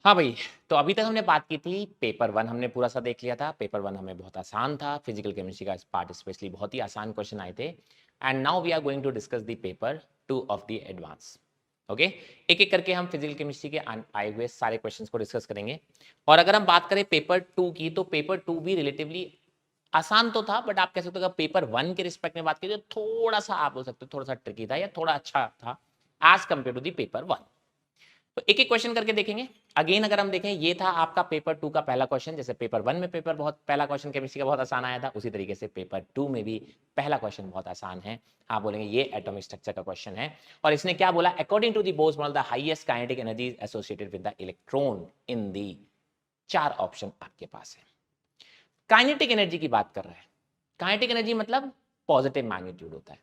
हाँ भाई, तो अभी तक हमने बात की थी पेपर 1 हमने पूरा सा देख लिया था। पेपर 1 हमें बहुत आसान था, फिजिकल केमिस्ट्री का पार्ट स्पेशली बहुत ही आसान क्वेश्चन आए थे। And now we are going to discuss the paper 2 of the advance. Okay, एक एक करके हम फिजिकल केमिस्ट्री के आए हुए सारे क्वेश्चंस को डिस्कस करेंगे। और अगर हम बात करें पेपर 2 की, तो पेपर 2 भी रिलेटिवली आसान तो था, बट आप कह सकते हो पेपर 1 के रिस्पेक्ट में बात की तो थोड़ा सा आप बोल सकते हो थोड़ा सा ट्रिकी था या थोड़ा अच्छा था as compare to the paper 1। तो एक एक क्वेश्चन करके देखेंगे। अगेन अगर हम देखें, ये था आपका पेपर 2 का पहला क्वेश्चन। जैसे पेपर 1 में पेपर बहुत पहला क्वेश्चन केमिस्ट्री का बहुत आसान आया था, उसी तरीके से पेपर 2 में भी पहला क्वेश्चन बहुत आसान है। आप बोलेंगे ये एटॉमिक स्ट्रक्चर का क्वेश्चन है। और इसने क्या बोला, according to the Bohr's model the highest kinetic energy associated with the electron in the. 4 option आपके पास है। काइनेटिक एनर्जी की बात कर रहा है। काइनेटिक एनर्जी मतलब पॉजिटिव मैग्नीट्यूड होता है।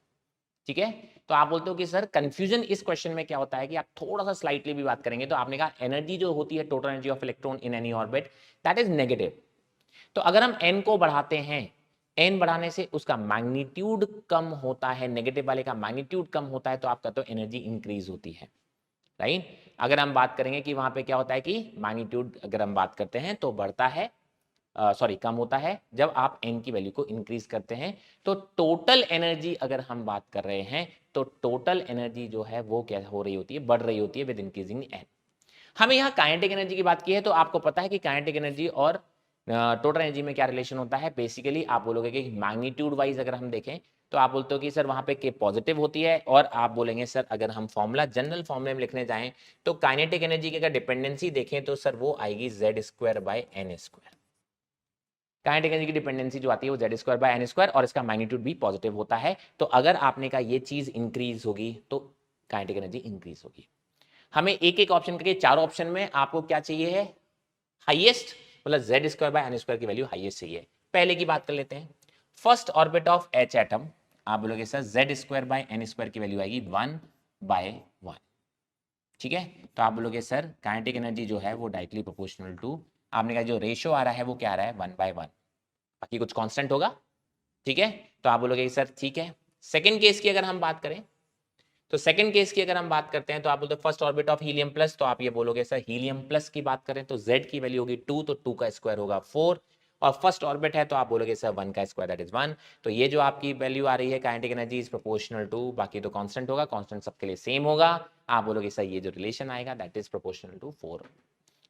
ठीक है, तो आप बोलते हो कि सर कंफ्यूजन इस क्वेश्चन में क्या होता है कि आप थोड़ा सा स्लाइटली भी बात करेंगे। तो आपने कहा एनर्जी जो होती है, total energy of electron in any orbit, that is negative. तो अगर हम एन को बढ़ाते हैं, एन बढ़ाने से उसका मैग्नीट्यूड कम होता है, नेगेटिव वाले का मैग्नीट्यूड कम होता है, तो आप कहते हो एनर्जी इंक्रीज होती है। राइट, अगर हम बात करेंगे कि वहां पे क्या होता है कि मैग्नीट्यूड अगर हम बात करते हैं तो बढ़ता है, सॉरी कम होता है जब आप एन की वैल्यू को इंक्रीज करते हैं। तो टोटल एनर्जी अगर हम बात कर रहे हैं, तो टोटल एनर्जी जो है वो क्या हो रही होती है, बढ़ रही होती है विद इंक्रीजिंग एन। हमें यहाँ काइनेटिक एनर्जी की बात की है, तो आपको पता है कि काइनेटिक एनर्जी और टोटल एनर्जी में क्या रिलेशन होता है। बेसिकली आप बोलोगे कि मैग्नीट्यूड वाइज अगर हम देखें, तो आप बोलते हो कि सर वहां पे के पॉजिटिव होती है। और आप बोलेंगे सर अगर हम फॉर्मूला जनरल फॉर्मूले में लिखने जाएं, तो काइनेटिक एनर्जी की अगर डिपेंडेंसी देखें तो सर वो आएगी Z square by N square. Kinetic energy की डिपेंडेंसी जो आती है वो Z square by N square, और इसका मैग्नीट्यूड भी पॉजिटिव होता है। तो अगर आपने कहा ये चीज इंक्रीज होगी तो काइनेटिक एनर्जी इंक्रीज होगी। हमें एक एक ऑप्शन करके, चारों ऑप्शन में आपको क्या चाहिए है, हाईएस्ट, मतलब Z square by N square की वैल्यू हाईएस्ट चाहिए। पहले की बात कर लेते हैं, first orbit of H atom. आप बोलोगे sir Z square by N square की वैल्यू आएगी 1/1। ठीक है, तो आप बोलोगे सर काइनेटिक एनर्जी जो है वो डायरेक्टली प्रोपोर्शनल टू, आपने कहा जो रेशियो आ रहा है वो क्या आ रहा है 1/1, बाकी कुछ कांस्टेंट होगा। ठीक है, तो आप बोलोगे सर ठीक है। सेकंड केस की अगर हम बात करें, तो सेकंड केस की अगर हम बात करते हैं, तो आप बोलते हैं first orbit of helium plus, तो आप ये बोलोगे सर हीलियम प्लस की बात करें तो z की वैल्यू होगी 2, तो 2 का स्क्वायर होगा 4। और फर्स्ट ऑर्बिट है तो आप बोलोगे सर 1 का स्क्वायर दैट इज 1। तो ये जो आपकी वैल्यू आ रही है kinetic energy is proportional to, बाकी तो कांस्टेंट होगा, कांस्टेंट सबके लिए सेम होगा। आप बोलोगे सर ये जो रिलेशन आएगा दैट इज प्रोपोर्शनल टू 4,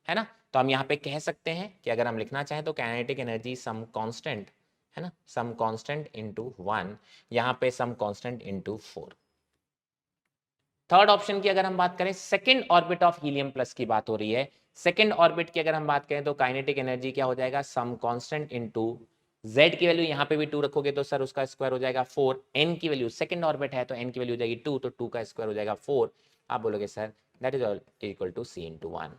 है ना। तो हम यहाँ पे कह सकते हैं कि अगर हम लिखना चाहें तो काइनेटिक एनर्जी सम कांस्टेंट, है ना, सम कांस्टेंट इनटू 1, यहाँ पे some constant into 4। Third option की अगर हम बात करें, second orbit of helium plus की बात हो रही है। सेकंड ऑर्बिट की अगर हम बात करें तो काइनेटिक एनर्जी क्या हो जाएगा, सम कांस्टेंट इनटू z की वैल्यू यहाँ पे भी 2 रखोगे तो सर उसका स्क्वायर हो जाएगा 4। n की वैल्यू, सेकंड ऑर्बिट है तो n की वैल्यू हो जाएगी 2, तो 2 का स्क्वायर हो जाएगा 4। आप बोलोगे sir that is equal to c into 1।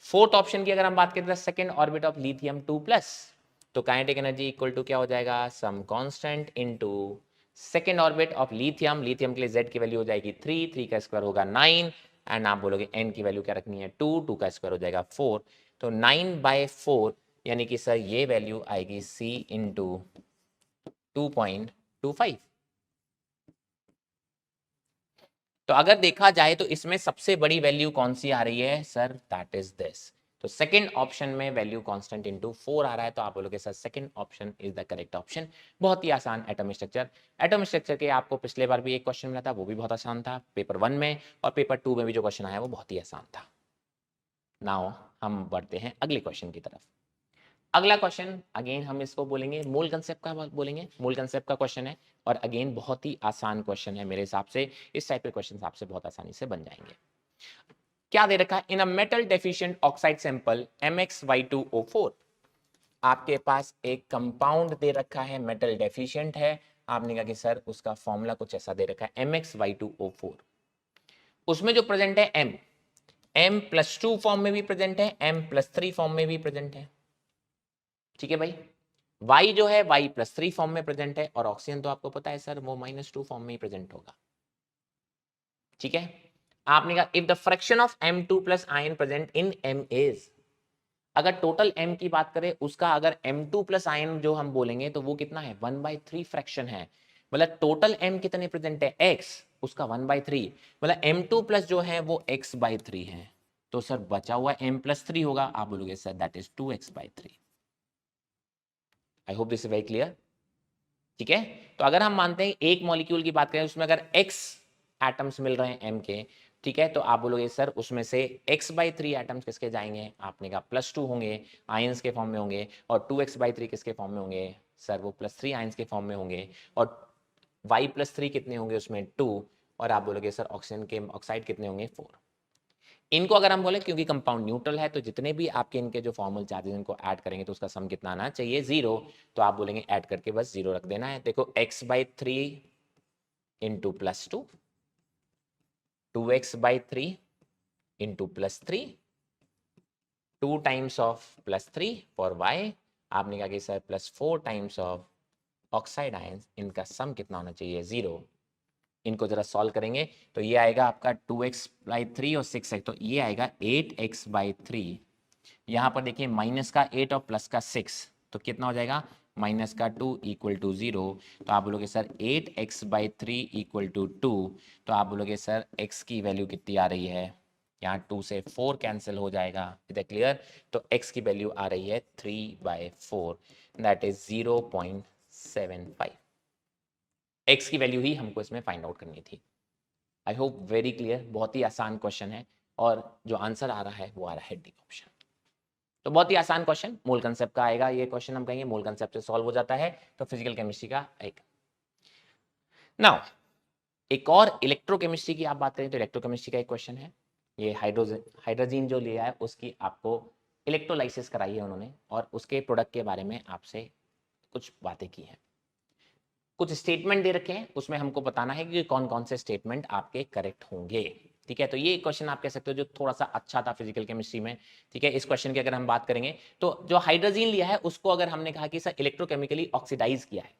Fourth option की अगर हम बात करें तो second orbit of lithium 2 plus, तो काइनेटिक एनर्जी इक्वल टू क्या हो जाएगा, some constant into second orbit of lithium, lithium के लिए z की वैल्यू हो जाएगी 3, 3 का स्क्वायर होगा 9। एंड आप बोलोगे n की वैल्यू क्या रखनी है 2, 2 का स्क्वायर हो जाएगा 4। तो 9/4 यानी कि सर ये वैल्यू आएगी c इंटू 2.25। तो अगर देखा जाए तो इसमें सबसे बड़ी वैल्यू कौन सी आ रही है सर, दैट इज दिस। तो सेकंड ऑप्शन में वैल्यू कांस्टेंट इनटू 4 आ रहा है, तो आप बोलोगे sir second option is the correct option. बहुत ही आसान एटॉमिक स्ट्रक्चर। एटॉमिक स्ट्रक्चर के आपको पिछले बार भी एक क्वेश्चन मिला था, वो भी बहुत आसान था पेपर 1 में, और पेपर 2 में भी जो क्वेश्चन आया वो बहुत ही आसान था। नाउ हम बढ़ते हैं अगले क्वेश्चन की तरफ। अगला क्वेश्चन अगेन हम इसको बोलेंगे मूल कंसेप्ट का, बोलेंगे मूल कंसेप्ट का क्वेश्चन है। और अगेन बहुत ही आसान क्वेश्चन है मेरे हिसाब से, इस टाइप के क्वेश्चन आपसे बहुत आसानी से बन जाएंगे। क्या दे रखा है, in a metal deficient oxide sample MxY2O4, आपके पास एक कंपाउंड दे रखा है, मेटल डेफिशिएंट है। आपने कहा कि सर उसका फॉर्मूला कुछ ऐसा दे रखा है MxY2O4, उसमें जो प्रेजेंट है M+2 फॉर्म में भी प्रेजेंट है, M+3 फॉर्म में भी प्रेजेंट है। ठीक है भाई, Y जो है Y+3 फॉर्म में प्रेजेंट है, और ऑक्सीजन तो आपको पता है सर वो -2 फॉर्म में ही प्रेजेंट होगा। ठीक है, आपने कहा if the fraction of M2 plus ion present in M is, अगर टोटल M की बात करें उसका अगर M2 प्लस आयन जो हम बोलेंगे तो वो कितना है 1/3 फ्रैक्शन है। मतलब टोटल M कितने प्रेजेंट है X, उसका 1/3, मतलब M2 प्लस जो है वो X/3 है। तो सर बचा हुआ m+3 होगा, आप बोलोगे sir that is 2x/3। I hope this is very clear. ठीक है, तो अगर हम मानते हैं एक मॉलिक्यूल की बात करें उसमें अगर x एटम्स मिल रहे हैं m के, ठीक है, तो आप बोलोगे सर उसमें से x/3 एटम्स किसके जाएंगे, आपने कहा +2 होंगे, आयंस के फॉर्म में होंगे, और 2x/3 किसके फॉर्म में होंगे सर, वो +3 आयंस के फॉर्म में होंगे, और y+3 कितने होंगे उसमें 2, और आप बोलोगे सर ऑक्सीजन के ऑक्साइड कितने होंगे 4। इनको अगर हम बोले क्योंकि कंपाउंड न्यूट्रल है तो जितने भी आपके इनके जो फॉर्मल चार्जेस इनको ऐड करेंगे तो उसका सम कितना आना चाहिए 0, तो आप बोलेंगे ऐड करके बस 0 रख देना है। देखो x/3 into +2, 2x/3 into +3, 2 times of +3 for y, आपने कहा कि sir +4 times of oxide ions, इनका सम कितना होना चाहिए 0। इनको जरा सॉल्व करेंगे तो ये आएगा आपका 2x/3 और 6x, तो ये आएगा 8x/3। यहाँ पर देखिए माइनस का 8 और प्लस का 6, तो कितना हो जाएगा माइनस का 2 इक्वल टू 0। तो आप बोलोगे सर 8x/3 इक्वल टू 2, तो आप बोलोगे सर x की वैल्यू कितनी आ रही है, यहाँ 2 से 4 कैंसिल हो जाएगा, इज दैट क्लियर। तो x की वैल्यू आ रही है 3/4, दैट इज 0.75। x की वैल्यू ही हमको इसमें फाइंड आउट करनी थी। आई होप वेरी क्लियर, बहुत ही आसान क्वेश्चन है, और जो आंसर आ रहा है वो आ रहा है डी ऑप्शन। तो बहुत ही आसान क्वेश्चन, मोल कंसेप्ट का आएगा ये क्वेश्चन, हम कहेंगे मोल कंसेप्ट से सॉल्व हो जाता है, तो फिजिकल केमिस्ट्री का एक। नाउ एक और इलेक्ट्रोकेमिस्ट्री की आप बात करें तो इलेक्ट्रोकेमिस्ट्री का एक क्वेश्चन है, ये हाइड्रोजन जो लिया है उसकी आपको इलेक्ट्रोलाइसिस कराई है उन्होंने, और उसके प्रोडक्ट के बारे में आपसे कुछ बातें की हैं, कुछ स्टेटमेंट दे रखे हैं, उसमें हमको बताना है कि कौन कौन से स्टेटमेंट आपके करेक्ट होंगे। ठीक है, तो ये क्वेश्चन आप कह सकते हो जो थोड़ा सा अच्छा था फिजिकल केमिस्ट्री में। ठीक है, इस क्वेश्चन की अगर हम बात करेंगे तो जो हाइड्रोजन लिया है उसको अगर हमने कहा कि सर इलेक्ट्रोकेमिकली ऑक्सीडाइज किया है,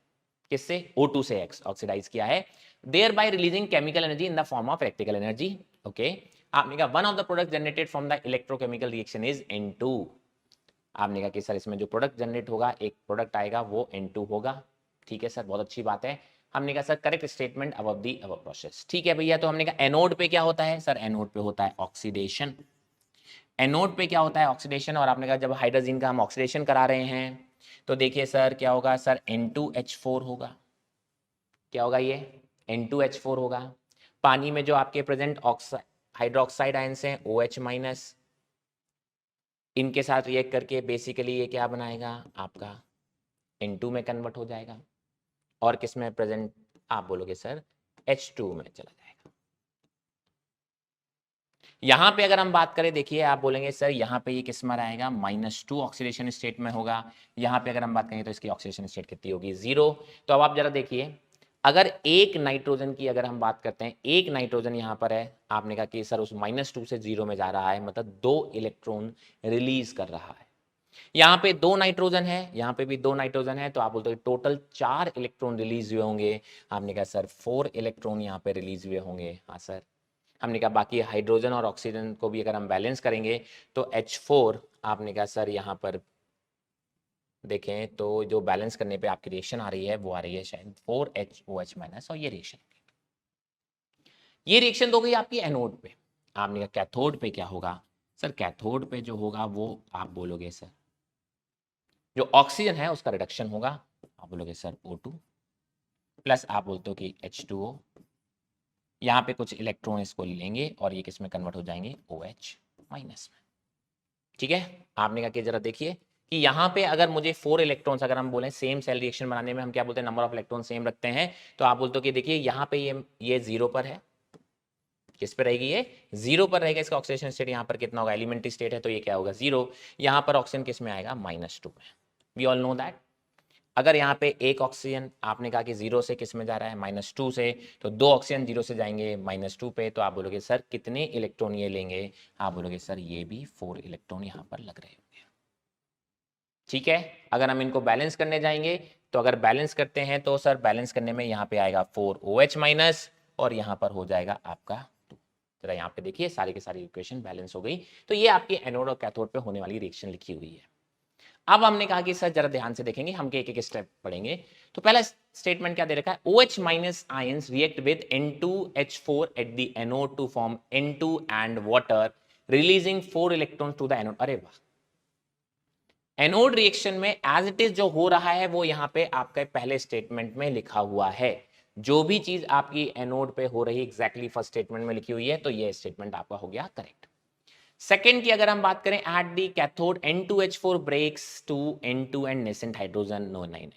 किससे, O2 से X ऑक्सीडाइज किया है, thereby releasing chemical energy in the form of electrical energy. Okay, आपने कहा one of the product generated from the electrochemical reaction is N2। आपने कहा कि सर इसमें जो प्रोडक्ट जनरेट होगा, एक प्रोडक्ट आएगा वो N2 होगा। ठीक है सर, बहुत अच्छी बात है। हमने कहा sir correct statement above the above process. ठीक है भैया, तो हमने कहा एनोड पे क्या होता है सर, एनोड पे होता है ऑक्सीडेशन। एनोड पे क्या होता है ऑक्सीडेशन, और आपने कहा जब हाइड्रोजन का हम ऑक्सीडेशन करा रहे हैं तो देखिए सर क्या होगा सर, N2H4 होगा। क्या होगा ये, N2H4 होगा। पानी में जो आपके प्रेजेंट हाइड्रोक्साइड आयंस हैं OH-, इनके साथ रिएक्ट करके बेसिकली ये क्या बनाएगा आपका N2 में कन्वर्ट हो जाएगा, और किस में प्रेजेंट, आप बोलोगे सर H2 में चला जाएगा। यहां पे अगर हम बात करें, देखिए आप बोलेंगे सर यहां पे ये किस में आएगा, -2 ऑक्सीडेशन स्टेट में होगा। यहां पे अगर हम बात करें तो इसकी ऑक्सीडेशन स्टेट कितनी होगी 0। तो अब आप जरा देखिए, अगर एक नाइट्रोजन की अगर हम बात करते हैं, एक नाइट्रोजन यहां पर है, आपने कहा कि सर उस -2 से 0 में जा रहा है, मतलब 2 इलेक्ट्रॉन रिलीज कर रहा है। यहाँ पे 2 नाइट्रोजन है, यहाँ पे भी 2 नाइट्रोजन है, तो आप बोलते हो टोटल 4 इलेक्ट्रॉन रिलीज हुए होंगे। आपने कहा सर 4 इलेक्ट्रॉन यहाँ पे रिलीज हुए होंगे। हाँ सर, हमने कहा बाकी हाइड्रोजन और ऑक्सीजन को भी अगर हम बैलेंस करेंगे तो H4, आपने कहा सर यहाँ पर देखें तो जो बैलेंस करने पे आपकी रिएक्शन आ रही है वो आ रही है शायद 4HOH-, और ये रिएक्शन तो गई आपकी एनोड पे। आपने कहा कैथोड पे क्या होगा सर, कैथोड पे जो होगा वो आप बोलोगे सर जो ऑक्सीजन है उसका रिडक्शन होगा, आप बोलोगे सर O2 प्लस, आप बोलते हो कि H2O, यहाँ पे कुछ इलेक्ट्रॉन इसको लेंगे और ये किस में कन्वर्ट हो जाएंगे OH- में। ठीक है, आपने कहा कि जरा देखिए कि यहाँ पे अगर मुझे 4 इलेक्ट्रॉन्स अगर हम बोले सेम सेल रिएक्शन बनाने में हम क्या बोलते हैं, नंबर ऑफ इलेक्ट्रॉन सेम रखते हैं, तो आप बोलते हो कि देखिए यहाँ पे ये 0 पर है, किस पे रहेगी ये 0 पर रहेगा, इसका ऑक्सीडेशन स्टेट यहाँ पर कितना होगा, एलिमेंट्री स्टेट है तो ये क्या होगा 0। यहाँ पर ऑक्सीजन किस में आएगा -2 में। वी ऑल नो दैट अगर यहाँ पे एक ऑक्सीजन आपने कहा कि 0 से किस में जा रहा है -2 से, तो 2 ऑक्सीजन 0 से जाएंगे -2 पे, तो आप बोलोगे सर कितने इलेक्ट्रॉन ये लेंगे, आप बोलोगे सर ये भी 4 इलेक्ट्रॉन यहाँ पर लग रहे होंगे। ठीक है, अगर हम इनको बैलेंस करने जाएंगे तो अगर बैलेंस करते हैं तो सर बैलेंस करने में यहाँ पे आएगा 4OH- और यहाँ पर हो जाएगा आपका 2। जरा यहाँ पे देखिए सारी की सारी इक्वेशन बैलेंस हो गई। तो ये आपके एनोड और कैथोड पे होने वाली रिएक्शन लिखी हुई है। अब हमने कहा कि सर जरा ध्यान से देखेंगे, हम एक एक स्टेप पढ़ेंगे। तो पहला स्टेटमेंट क्या दे रखा है, OH- ions react with N2H4 at the anode to form N2 and water releasing 4 electrons to the anode. अरे वाह, एनोड रिएक्शन में एज इट इज जो हो रहा है वो यहाँ पे आपके पहले स्टेटमेंट में लिखा हुआ है। जो भी चीज आपकी एनोड पे हो रही है एग्जैक्टली फर्स्ट स्टेटमेंट में लिखी हुई है, तो ये स्टेटमेंट आपका हो गया करेक्ट। सेकेंड की अगर हम बात करें, at the cathode N2H4 breaks to N2 and nascent hydrogen no nine.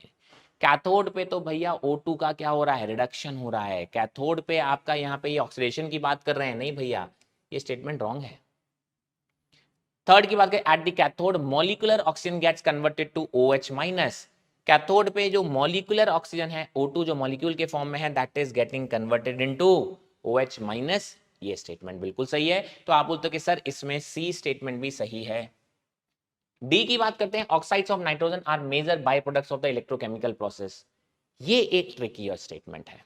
Cathode पे तो भैया O2 का क्या हो रहा है, रिडक्शन हो रहा है। कैथोड पे आपका यहाँ पे ये ऑक्सीडेशन की बात कर रहे हैं, नहीं भैया, ये स्टेटमेंट रॉन्ग है। थर्ड की बात करें, at the cathode molecular oxygen gets converted to OH minus. Cathode पे जो मॉलिक्यूलर ऑक्सीजन है O2 जो मॉलिक्यूल के फॉर्म में है, that is getting converted into OH minus. ये स्टेटमेंट बिल्कुल सही है। तो आप बोलते हो कि सर इसमें सी स्टेटमेंट भी सही है। डी की बात करते हैं, oxides of nitrogen are major by products of the electrochemical process. ये एक ट्रिकी स्टेटमेंट है।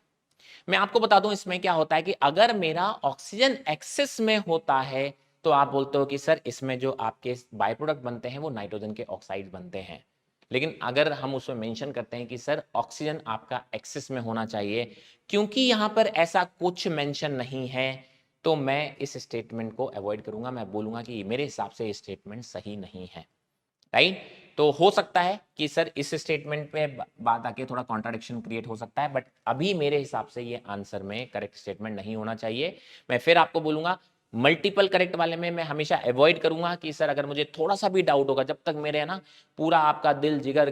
मैं आपको बता दूं इसमें क्या होता है कि अगर मेरा ऑक्सीजन एक्सेस में होता है तो आप बोलते हो कि सर इसमें जो आपके बाय प्रोडक्ट बनते हैं वो नाइट्रोजन के ऑक्साइड बनते हैं। लेकिन अगर हम उसमें मेंशन करते हैं कि सर ऑक्सीजन आपका एक्सेस में होना चाहिए, क्योंकि यहां पर ऐसा कुछ मेंशन नहीं है, तो मैं इस स्टेटमेंट को अवॉइड करूंगा। मैं बोलूंगा कि मेरे हिसाब से ये स्टेटमेंट सही नहीं है, राइट। तो हो सकता है कि सर इस स्टेटमेंट पे बात आके थोड़ा कॉन्ट्राडिक्शन क्रिएट हो सकता है, बट अभी मेरे हिसाब से ये आंसर में करेक्ट स्टेटमेंट नहीं होना चाहिए। मैं फिर आपको बोलूंगा, मल्टीपल करेक्ट वाले में मैं हमेशा अवॉइड करूंगा कि सर अगर मुझे थोड़ा सा भी डाउट होगा, जब तक मेरे है ना पूरा आपका दिल जिगर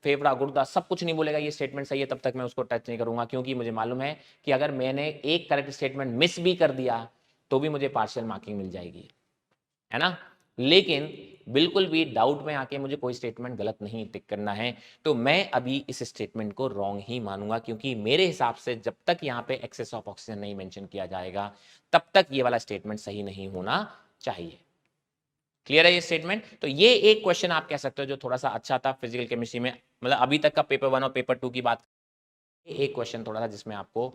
फेफड़ा गुर्दा सब कुछ नहीं बोलेगा ये स्टेटमेंट सही है, तब तक मैं उसको टच नहीं करूंगा। क्योंकि मुझे मालूम है कि अगर मैंने एक करेक्ट स्टेटमेंट मिस भी कर दिया तो भी मुझे पार्शियल मार्किंग मिल जाएगी, है ना। लेकिन बिल्कुल भी डाउट में आके मुझे कोई स्टेटमेंट गलत नहीं टिक करना है। तो मैं अभी इस स्टेटमेंट को रॉन्ग ही मानूंगा, क्योंकि मेरे हिसाब से जब तक यहाँ पे एक्सेस ऑफ ऑक्सीजन नहीं मेंशन किया जाएगा तब तक ये वाला स्टेटमेंट सही नहीं होना चाहिए। क्लियर है ये स्टेटमेंट। तो ये एक क्वेश्चन आप कह सकते हो जो थोड़ा सा अच्छा था फिजिकल केमिस्ट्री में, मतलब अभी तक का पेपर 1 और पेपर 2 की बात, एक क्वेश्चन थोड़ा सा जिसमें आपको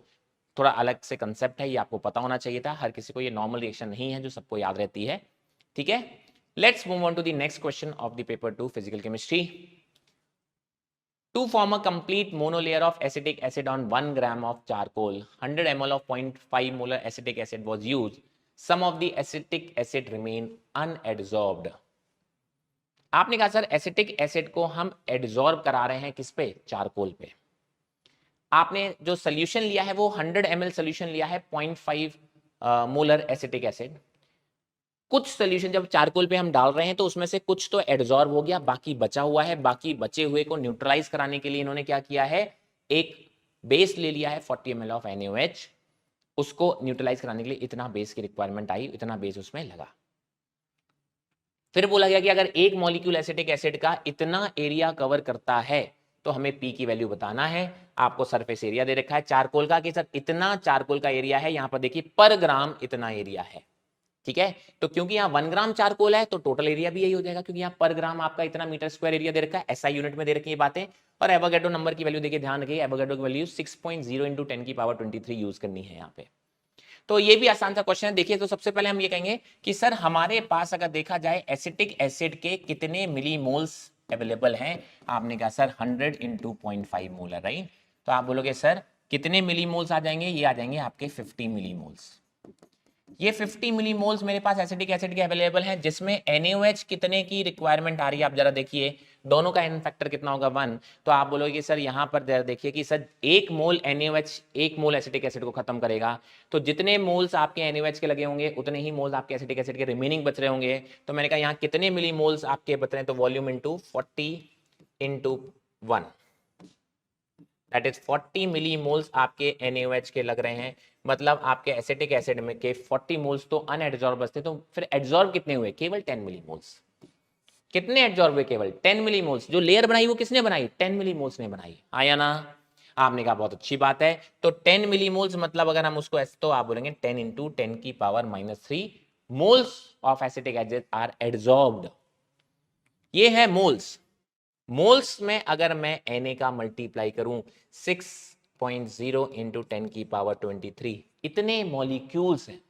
थोड़ा अलग से कंसेप्ट है, ये आपको पता होना चाहिए था। हर किसी को ये नॉर्मल रिएक्शन नहीं है जो सबको याद रहती है, ठीक है। Let's move on to the next question of the paper 2 physical chemistry. To form a complete monolayer of acetic acid on 1 gram of charcoal, 100 ml of 0.5 molar acetic acid was used. Some of the acetic acid remain unadsorbed. आपने कहा sir acetic acid को हम adsorb करा रहे हैं किस पे, charcoal पे। आपने जो सोल्यूशन लिया है वो 100 ml सोल्यूशन लिया है 0.5 मोलर एसिटिक एसिड। कुछ सोल्यूशन जब चारकोल पे हम डाल रहे हैं तो उसमें से कुछ तो एडजॉर्ब हो गया, बाकी बचा हुआ है। बाकी बचे हुए को न्यूट्रलाइज कराने के लिए इन्होंने क्या किया है, एक बेस ले लिया है 40 ml ऑफ NaOH। उसको न्यूट्रलाइज कराने के लिए इतना बेस की रिक्वायरमेंट आई, इतना बेस उसमें लगा। फिर बोला गया कि अगर एक मॉलिक्यूल एसिटिक एसिड का इतना एरिया कवर करता है तो हमें P की वैल्यू बताना है। आपको सरफेस एरिया दे रखा है चारकोल का कि सर इतना चारकोल का एरिया है, यहां पर देखिए पर ग्राम इतना एरिया है, ठीक है। तो क्योंकि यहाँ 1 ग्राम चारकोल है तो टोटल एरिया भी यही हो जाएगा, क्योंकि यहाँ पर ग्राम आपका इतना मीटर स्क्वायर एरिया दे रखा है, SI यूनिट में दे रखी है बातें। और एवोगैड्रो नंबर की वैल्यू देखिए, ध्यान रखिए एवोगैड्रो की वैल्यू 6.0 इंटू 10 की पावर 23 यूज करनी है यहाँ पे। तो ये भी आसान सा क्वेश्चन है। देखिए तो सबसे पहले हम ये कहेंगे कि सर हमारे पास अगर देखा जाए एसिटिक एसिड के कितने मिलीमोल्स अवेलेबल हैं। आपने कहा सर 100 इंटू 0.5 मोलर, राइट। तो आप बोलोगे सर कितने मिलीमोल्स आ जाएंगे, ये आ जाएंगे आपके 50 मिलीमोल्स। ये 50 मिलीमोल्स मेरे पास एसिटिक एसिड के अवेलेबल हैं, जिसमें NaOH कितने की रिक्वायरमेंट आ रही है आप जरा देखिए, दोनों का n फैक्टर कितना होगा 1। तो आप बोलोगे कि सर यहाँ पर जरा देखिए कि सर 1 मोल NaOH 1 मोल एसिटिक एसिड को खत्म करेगा, तो जितने मोल्स आपके NaOH के लगे होंगे उतने ही मोल्स आपके एसिटिक एसिड के रिमेनिंग बच रहे होंगे। तो मैंने कहा यहाँ कितने मिलीमोल्स आपके बच रहे हैं, तो volume into 40 into 1, that is 40 millimoles आपके NaOH के लग रहे हैं। मतलब आपके एसिटिक एसिड में के 40 मोल्स तो अनएडजॉर्ब बचते, तो फिर एडजॉर्ब कितने हुए, केवल 10 मिलीमोल्स। कितने एडजॉर्ब हुए, केवल 10 मिलीमोल्स। जो लेयर बनाई वो किसने बनाई, 10 मिलीमोल्स ने बनाई, आया ना। आपने कहा बहुत अच्छी बात है। तो 10 मिलीमोल्स मतलब अगर हम उसको तो आप बोलेंगे 10 इंटू 10 की power -3 moles of acetic acid are adsorbed. ये है मोल्स। मोल्स में अगर मैं Na का मल्टीप्लाई करूं 6.0 इंटू 10 की पावर 23, इतने मॉलिक्यूल्स हैं,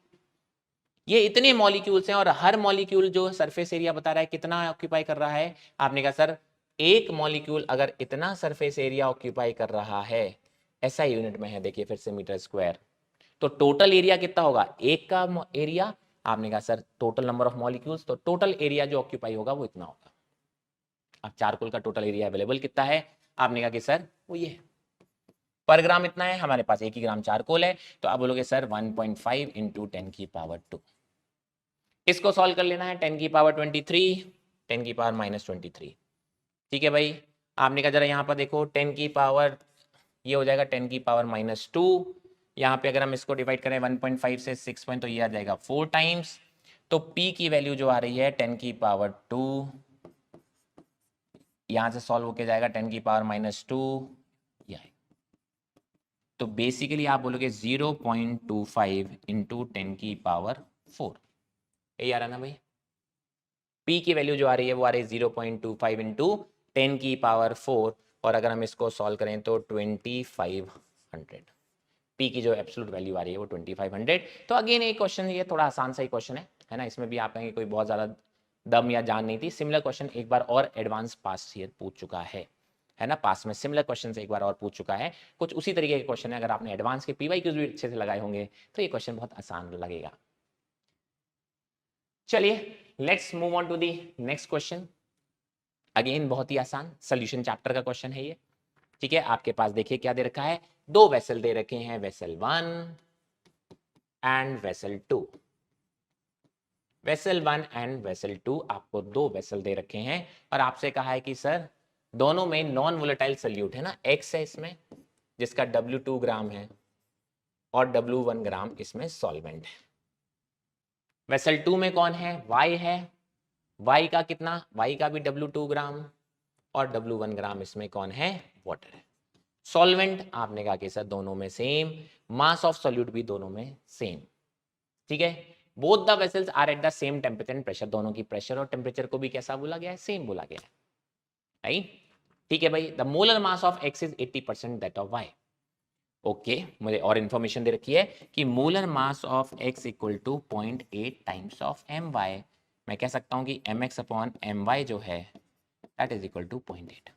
ये इतने मॉलिक्यूल्स हैं। और हर मॉलिक्यूल जो सरफेस एरिया बता रहा है कितना ऑक्यूपाई कर रहा है। आपने कहा सर एक मॉलिक्यूल अगर इतना सरफेस एरिया ऑक्यूपाई कर रहा है, SI यूनिट में है देखिए फिर से मीटर स्क्वायर, तो टोटल एरिया कितना होगा, एक का एरिया आपने कहा sir total number of molecules, तो टोटल एरिया जो ऑक्यूपाई होगा वो इतना होगा। अब चारकोल का टोटल एरिया अवेलेबल कितना है, आपने कहा कि सर वो ये पर ग्राम इतना है, हमारे पास 1 ही ग्राम चारकोल है, तो आप बोलोगे सर 1.5 इंटू 10⁻²। इसको सॉल्व कर लेना है 10⁻23, 10⁻⁻23। ठीक है भाई, आपने कहा जरा यहाँ पर देखो 10 की पावर ये हो जाएगा 10⁻⁻2, यहाँ पे अगर हम इसको डिवाइड करें 1.5 से 6 पॉइंट तो ये आ जाएगा 4 टाइम्स, तो P की वैल्यू जो आ रही है 10⁻², यहाँ से सॉल्व होके जाएगा 10⁻⁻2, तो बेसिकली आप बोलोगे 0.25 इंटू 10⁻4, यही आ रहा ना भाई। P की वैल्यू जो आ रही है वो आ रही है 0.25 इंटू 10⁻4, और अगर हम इसको सॉल्व करें तो 2500, P की जो एब्सोल्यूट वैल्यू आ रही है वो 2500। तो अगेन एक क्वेश्चन, ये थोड़ा आसान सा ही क्वेश्चन है ना, इसमें भी आप कहेंगे कोई बहुत ज़्यादा दम या जान नहीं थी। सिमिलर क्वेश्चन एक बार और एडवांस पास ईयर पूछ चुका है ना, पास में सिमिलर क्वेश्चन से एक बार और पूछ चुका है, कुछ उसी तरीके के क्वेश्चन है। अगर आपने एडवांस के PYQs भी अच्छे से लगाए होंगे तो ये क्वेश्चन बहुत आसान लगेगा। चलिए let's move on to the next question. Again बहुत ही आसान सोल्यूशन चैप्टर का क्वेश्चन है ये। ठीक है, आपके पास देखिए क्या दे रखा है, दो वेसल दे रखे हैं, vessel 1 and vessel 2। Vessel 1 and vessel 2, आपको दो वेसल दे रखे हैं और आपसे कहा है कि सर दोनों में नॉन वोलेटाइल सोल्यूट है ना, X है इसमें जिसका W2 ग्राम है और W1 ग्राम इसमें सॉल्वेंट है। वेसल 2 में कौन है, Y है, Y का कितना, Y का भी W2 ग्राम और W1 ग्राम इसमें कौन है, वाटर है। सॉल्वेंट आपने कहा कि सर दोनों में सेम, मास ऑफ सॉल्यूट भी दोनों में सेम। ठीक है, both the vessels are at the same temperature and pressure, दोनों की प्रेशर और टेम्परेचर को भी कैसा बोला गया है, सेम बोला गया है, राइट। ठीक है भाई, the molar mass of X is 80% that of Y। Okay, मुझे और इंफॉर्मेशन दे रखी है कि molar mass of X equal to 0.8 times of My। मैं कह सकता हूं कि mx अपॉन my जो है दैट इज इक्वल टू 0.8।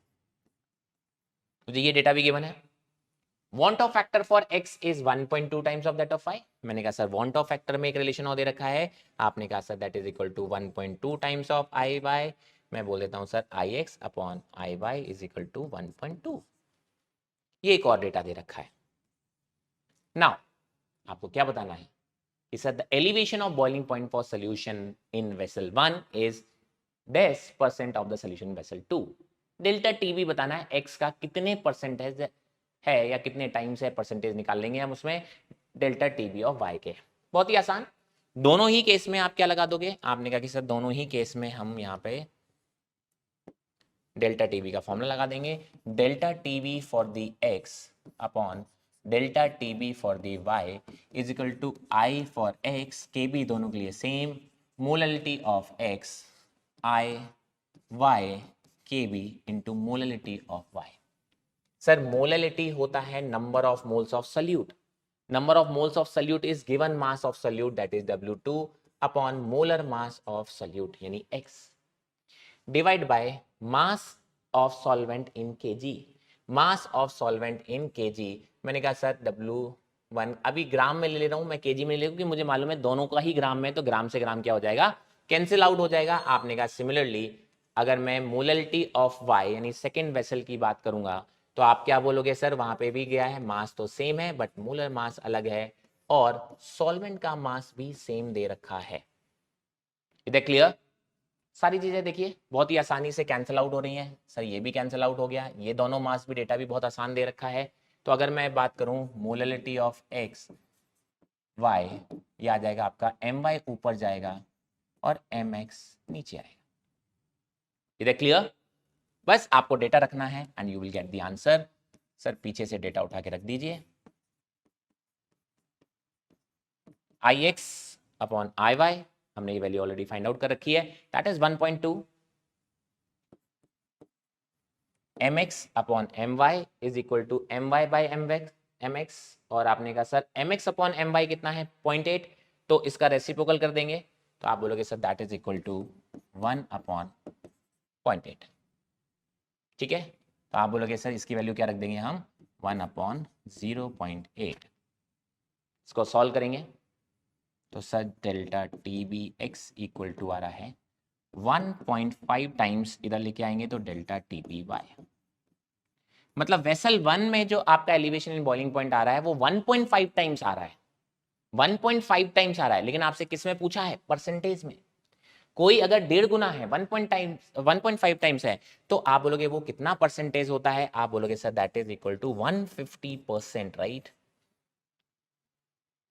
मुझे ये डेटा भी गिवन है। Want of factor for X is 1.2 times of that of Y। मैंने कहा सर want of factor में एक रिलेशन और दे रखा है, आपने कहा sir that is equal to 1.2 times of IY। मैं बोल देता हूं sir IX upon IY is equal to 1.2। ये एक और डेटा दे रखा है। नाउ आपको क्या बताना है कि sir the elevation of boiling point for solution in vessel 1 is 10% of the solution vessel 2। Delta T भी बताना है, X का कितने परसेंटेज है या कितने टाइम्स है, परसेंटेज निकाल लेंगे हम उसमें डेल्टा टीबी ऑफ वाई के। बहुत ही आसान, दोनों ही केस में आप क्या लगा दोगे, आपने कहा कि सर दोनों ही केस में हम यहाँ पे डेल्टा टीबी का फॉर्मूला लगा देंगे, delta T B for the X upon delta T B for the Y is equal to I for X, K B दोनों के लिए same, molality of X I Y K B into molality of Y. Sir molality होता है number of moles of solute, number of moles of solute is given mass of solute that is W2 upon molar mass of solute यानी X divide by mass of solvent in kg, mass of solvent in kg। मैंने कहा sir W1 अभी ग्राम में ले रहा हूं मैं, kg में ले रहा हूं क्योंकि मुझे मालूम है दोनों का ही ग्राम में, तो ग्राम से ग्राम क्या हो जाएगा, कैंसिल आउट हो जाएगा। आपने कहा सिमिलरली अगर मैं मोललिटी ऑफ Y यानी सेकेंड वेसल की बात करूंगा तो आप क्या बोलोगे, सर वहां पे भी गया है, मास तो सेम है बट मोलर मास अलग है और सॉल्वेंट का मास भी सेम दे रखा है। इधर क्लियर, सारी चीजें देखिए बहुत ही आसानी से कैंसिल आउट हो रही हैं। सर ये भी कैंसिल आउट हो गया, ये दोनों मास भी, डेटा भी बहुत आसान दे रखा है। तो अगर मैं बात करूं मोललिटी ऑफ एक्स वाई, ये आ जाएगा आपका My ऊपर जाएगा और Mx नीचे आएगा। इधर क्लियर, बस आपको डेटा रखना है and you will get the answer. Sir पीछे से डेटा उठा के रख दीजिए, Ix अपॉन IY हमने ये वैल्यू ऑलरेडी फाइंड आउट कर रखी है, that is 1.2। Mx upon My is equal to My by Mx, और आपने कहा सर Mx अपॉन My कितना है 0.8, तो इसका रेसिप्रोकल कर देंगे तो आप बोलोगे sir that is equal to 1 upon 0.8। ठीक है, तो आप बोलोगे सर इसकी वैल्यू क्या रख देंगे हम 1 अपॉन 0.8। इसको सॉल्व करेंगे तो sir delta T B X equal to आ रहा है 1.5 टाइम्स, इधर लेके आएंगे तो डेल्टा टी बी वाई। मतलब वेसल 1 में जो आपका एलिवेशन इन बॉइलिंग पॉइंट आ रहा है वो 1.5 टाइम्स आ रहा है, 1.5 टाइम्स आ रहा है, लेकिन आपसे किस में पूछा है? परसेंटेज में। कोई अगर 1.5 गुना है, 1.5 टाइम्स है, तो आप बोलोगे वो कितना परसेंटेज होता है? आप बोलोगे sir that is equal to 150%, right?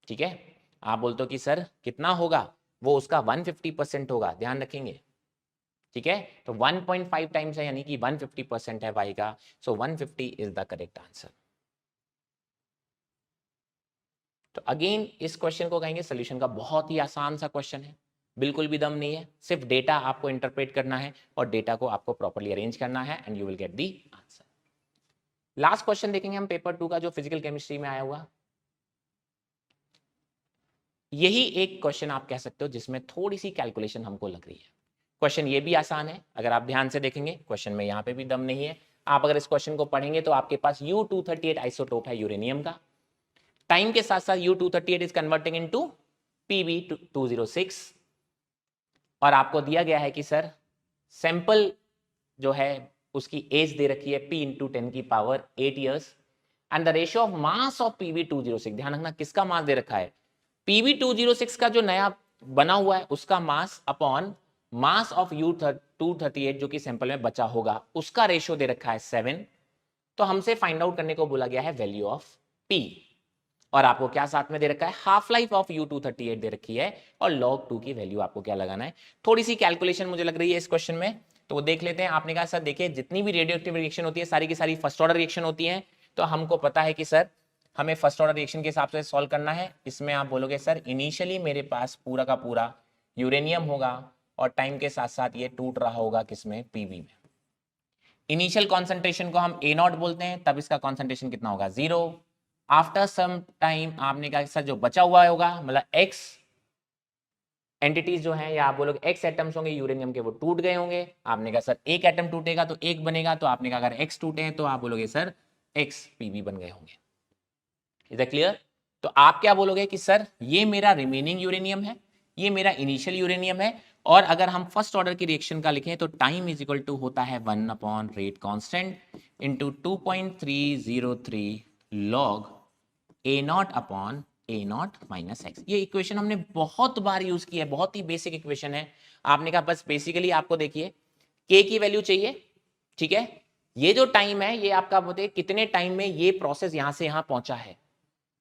ठीक है, आप बोलते हो कि सर कितना होगा? वो उसका 150% होगा, ध्यान रखेंगे। ठीक है, तो 1.5 टाइम्स है यानी कि 150% है y का, सो 150 इज द करेक्ट आंसर। तो अगेन इस क्वेश्चन को कहेंगे सोल्यूशन का बहुत ही आसान सा क्वेश्चन है, बिल्कुल भी दम नहीं है, सिर्फ डेटा आपको इंटरप्रेट करना है और डेटा को आपको प्रॉपर्ली अरेंज करना है and you will get the answer. Last question देखेंगे हम पेपर 2 का, जो फिजिकल केमिस्ट्री में आया हुआ। यही एक क्वेश्चन आप कह सकते हो जिसमें थोड़ी सी कैलकुलेशन हमको लग रही है। क्वेश्चन ये भी आसान है, अगर आप ध्यान से देखेंगे क्वेश्चन में यहाँ पे भी दम नहीं है। आप अगर इस क्वेश्चन को पढ़ेंगे तो आपके पास U238 आइसोटोप है यूरेनियम का, टाइम के साथ साथ U238 is converting into Pb206, और आपको दिया गया है कि सर सैंपल जो है उसकी एज दे रखी है P इंटू 10 की power 8 years and the ratio of mass of Pb206, ध्यान रखना किसका मास दे रखा है? Pb206 का जो नया बना हुआ है उसका mass upon mass of U238 जो कि सैंपल में बचा होगा उसका रेशियो दे रखा है 7। तो हमसे फाइंड आउट करने को बोला गया है वैल्यू ऑफ P, और आपको क्या साथ में दे रखा है? हाफ लाइफ ऑफ U238 दे रखी है और log 2 की वैल्यू आपको क्या लगाना है। थोड़ी सी कैलकुलेशन मुझे लग रही है इस क्वेश्चन में, तो वो देख लेते हैं। आपने कहा सर देखिए जितनी भी रेडियो एक्टिव रिएक्शन होती है सारी की सारी फर्स्ट ऑर्डर रिएक्शन होती है, तो हमको पता है कि सर हमें फर्स्ट ऑर्डर रिएक्शन के हिसाब से सॉल्व करना है। इसमें आप बोलोगे सर इनिशियली मेरे पास पूरा का पूरा यूरेनियम होगा और टाइम के साथ साथ ये टूट रहा होगा किसमें? पीवी में। इनिशियल कॉन्सेंट्रेशन को हम A0 बोलते हैं, तब इसका कॉन्सेंट्रेशन कितना होगा? 0। आफ्टर सम टाइम आपने कहा सर जो बचा हुआ होगा मतलब X एंटिटीज जो हैं, या आप बोलोगे X एटम्स होंगे यूरेनियम के, वो टूट गए होंगे। आपने कहा सर एक एटम टूटेगा तो एक बनेगा, तो आपने कहा अगर X टूटे हैं तो आप बोलोगे सर X Pb बन गए होंगे। Is that clear? तो आप क्या बोलोगे कि सर ये मेरा रिमेनिंग यूरेनियम है, ये मेरा इनिशियल यूरेनियम है, और अगर हम फर्स्ट ऑर्डर की रिएक्शन का लिखें तो टाइम इज इक्वल टू होता है 1 upon rate constant into 2.303 log A0 upon A0 minus x. ये इक्वेशन हमने बहुत बार यूज किया है, बहुत ही बेसिक इक्वेशन है। आपने कहा बस बेसिकली आपको देखिए K की वैल्यू चाहिए, ठीक है? ये जो टाइम है ये आपका बोलते कितने टाइम में ये प्रोसेस यहां से यहां पहुंचा है,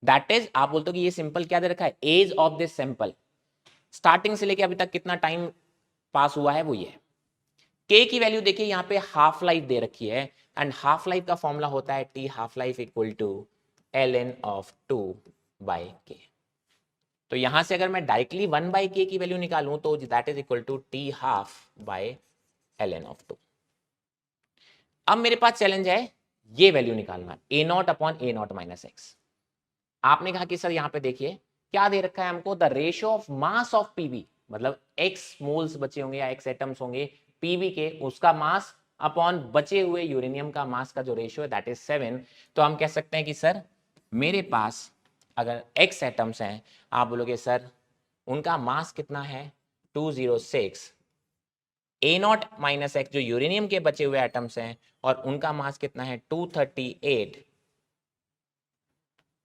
दैट इज आप बोलते हो कि ये सिंपल क्या दे रखा है? Age of this sample, starting से लेके अभी तक कितना टाइम पास हुआ है वो ये है। के की वैल्यू देखिए यहाँ पे हाफ लाइफ दे रखी है, एंड हाफ लाइफ का फॉर्मूला होता है T half life equal to ln of 2 by K. तो यहां से अगर मैं डायरेक्टली 1 बाई के की वैल्यू निकालूं तो that is equal to T half by ln of 2। अब मेरे पास चैलेंज है ये वैल्यू निकालना, A0 upon A0 minus x. आपने कहा कि सर यहाँ पे देखिए क्या दे रखा है हमको? The ratio of mass of PV, मतलब एक्स मोल्स बचे होंगे या एक्स एटम्स होंगे पीवी के, उसका मास अपॉन बचे हुए यूरेनियम का मास का जो रेशियो है दैट इज 7। तो हम कह सकते हैं कि सर मेरे पास अगर एक्स एटम्स हैं, आप बोलोगे सर उनका मास कितना है? 206। A0 माइनस एक्स जो यूरेनियम के बचे हुए एटम्स हैं और उनका मास कितना है? 238।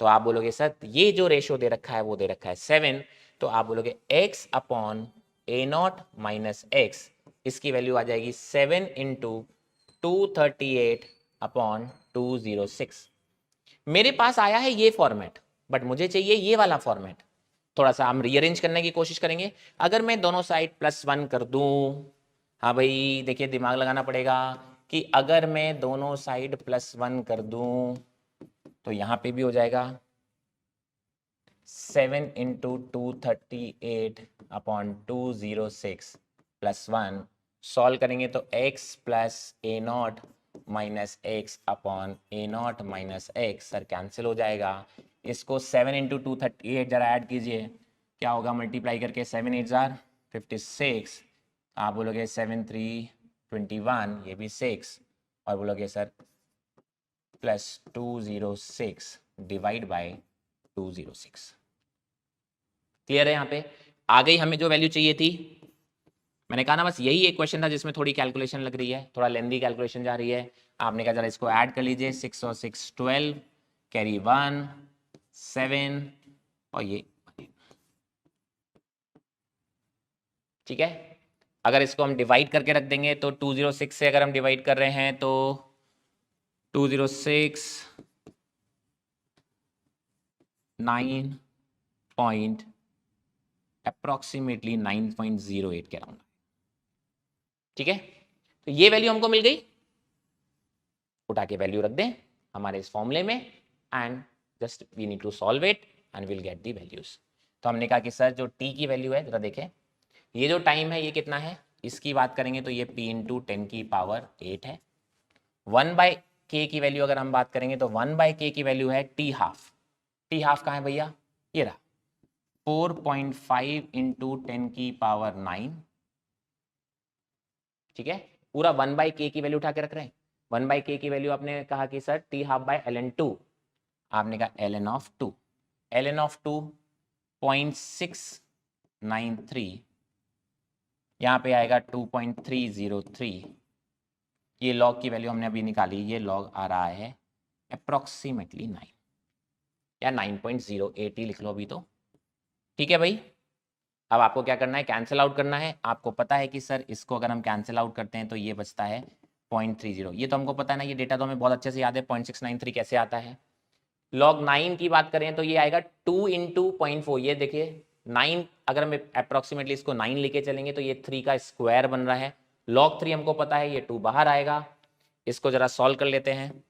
तो आप बोलोगे सर ये जो रेशियो दे रखा है वो दे रखा है 7, तो आप बोलोगे x upon A0 minus x, इसकी वैल्यू आ जाएगी 7 इंटू 238 अपॉन 206। मेरे पास आया है ये फॉर्मेट, बट मुझे चाहिए ये वाला फॉर्मेट। थोड़ा सा हम रीअरेंज करने की कोशिश करेंगे। अगर मैं दोनों साइड +1 कर दूं, हाँ भाई देखिए दिमाग लगाना पड़ेगा कि अगर मैं दोनों साइड +1 कर दूं तो यहां पे भी हो जाएगा 7 इंटू 238 अपॉन 206 +1। सॉल्व करेंगे तो x plus A0 minus x upon A0 minus x, sir cancel हो जाएगा। इसको 7 इंटू 238 जरा ऐड कीजिए, क्या होगा? मल्टीप्लाई करके 7 8 जार 56, आप बोलोगे 7 3 21, ये भी 6, और बोलोगे sir plus 206 divide by 206। Clear है? यहाँ पे आ गई हमें जो वैल्यू चाहिए थी। मैंने कहा ना बस यही एक क्वेश्चन था जिसमें थोड़ी कैलकुलेशन लग रही है, थोड़ा लेंदी कैलकुलेशन जा रही है। आपने कहा जरा इसको ऐड कर लीजिए, 6 और 6 12, कैरी 1 7 और ये, ठीक है। अगर इसको हम डिवाइड करके रख देंगे तो 206 से अगर हम डिवाइड कर रहे हैं तो 206 9 पॉइंट अप्रोक्सीमेटली 9.08 के अराउंड, ठीक है। तो ये वैल्यू हमको मिल गई, उठा के वैल्यू रख दें हमारे इस फॉर्मूले में and just we need to solve it and will get the values. तो हमने कहा कि सर जो t की वैल्यू है, जरा देखें ये जो टाइम है ये कितना है, इसकी बात करेंगे तो ये p इंटू 10 की पावर 8 है। 1/k की वैल्यू अगर हम बात करेंगे तो 1/k की वैल्यू है t हाफ। t हाफ कहाँ है भैया, ये रहा 4.5 इंटू 10 की पावर 9, ठीक है। पूरा 1/k की वैल्यू उठा के रख रहे हैं। 1/k की वैल्यू आपने कहा कि sir t half bye ln2, आपने कहा ln ऑफ 2, ln ऑफ 2 0.693, यहाँ पे आएगा 2.303। ये लॉग की वैल्यू हमने अभी निकाली, ये लॉग आ रहा है अप्रोक्सीमेटली 9 या 9.08 ही लिख लो अभी तो, ठीक है भाई। अब आपको क्या करना है, कैंसिल आउट करना है। आपको पता है कि सर इसको अगर हम कैंसिल आउट करते हैं तो ये बचता है 0.30, ये तो हमको पता है ना, ये डेटा तो हमें बहुत अच्छे से याद है। 0.693 कैसे आता है, log 9 की बात करें तो ये आएगा 2 इंटू 0.4, ये देखिए 9, अगर हम अप्रोक्सीमेटली इसको 9 लेके चलेंगे तो ये 3 का स्क्वायर बन रहा है। log 3 हमको पता है, ये 2 बाहर आएगा। इसको जरा सॉल्व कर लेते हैं,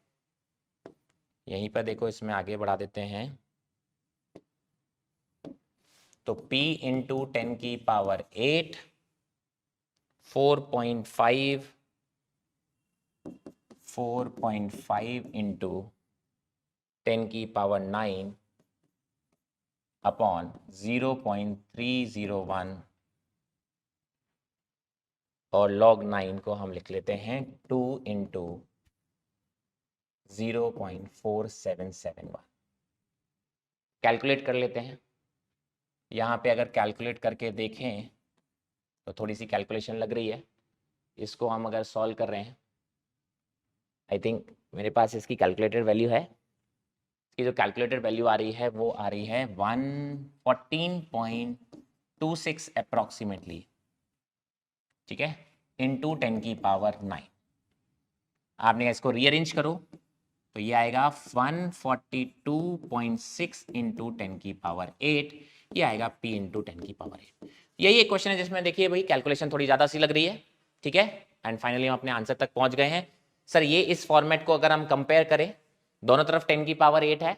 यहीं पर देखो इसमें आगे बढ़ा देते हैं। तो p इंटू 10 की पावर 8 4.5 इंटू 10 की पावर 9 अपॉन 0.301 और log 9 को हम लिख लेते हैं 2 इंटू 0.4771। कैलकुलेट कर लेते हैं। यहाँ पे अगर कैलकुलेट करके देखें तो थोड़ी सी कैलकुलेशन लग रही है। इसको हम अगर सॉल्व कर रहे हैं, आई थिंक मेरे पास इसकी कैलकुलेटेड वैल्यू है। इसकी जो कैलकुलेटेड वैल्यू आ रही है वो आ रही है 114.26 अप्रॉक्सीमेटली, ठीक है, इंटू 10 की पावर 9। आपने इसको रीअरेंज करो तो ये आएगा 142.6 इंटू 10 की पावर 8, ये आएगा p इंटू 10 की पावर 8। यही एक क्वेश्चन है जिसमें देखिए भाई कैलकुलेशन थोड़ी ज़्यादा सी लग रही है, ठीक है। एंड फाइनली हम अपने आंसर तक पहुंच गए हैं। सर ये इस फॉर्मेट को अगर हम कंपेयर करें, दोनों तरफ 10 की पावर 8 है,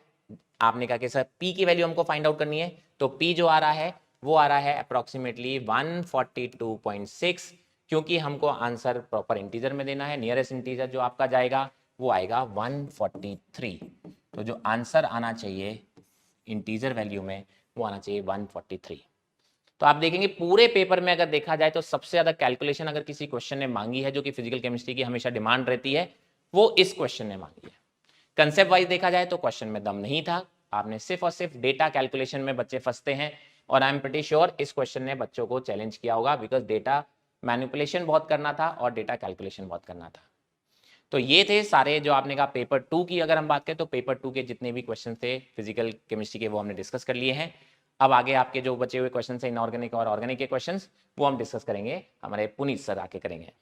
आपने कहा कि सर p की वैल्यू हमको फाइंड आउट करनी है, तो p जो आ रहा है वो आ रहा है अप्रॉक्सीमेटली 142.6, क्योंकि हमको आंसर प्रॉपर इंटीजर में देना है। नियरेस्ट इंटीजर जो आपका जाएगा वो आएगा 143, तो जो आंसर आना चाहिए इंटीजर वैल्यू में वो आना चाहिए 143। तो आप देखेंगे पूरे पेपर में अगर देखा जाए तो सबसे ज्यादा कैलकुलेशन अगर किसी क्वेश्चन ने मांगी है, जो कि फिजिकल केमिस्ट्री की हमेशा डिमांड रहती है, वो इस क्वेश्चन ने मांगी है। कंसेप्ट वाइज देखा जाए तो क्वेश्चन में दम नहीं था, आपने सिर्फ और सिर्फ डेटा कैलकुलेशन में बच्चे फंसते हैं, और आई एम प्रीटी श्योर इस क्वेश्चन ने बच्चों को चैलेंज किया होगा, बिकॉज डेटा मैनिपुलेशन बहुत करना था और डेटा कैलकुलेशन बहुत करना था। तो ये थे सारे जो आपने कहा पेपर 2 की अगर हम बात करें तो पेपर 2 के जितने भी क्वेश्चन थे फिजिकल केमिस्ट्री के वो हमने डिस्कस कर लिए हैं। अब आगे आपके जो बचे हुए क्वेश्चन है इनऑर्गेनिक और ऑर्गेनिक के क्वेश्चंस वो हम डिस्कस करेंगे, हमारे पुनीत सर आके करेंगे।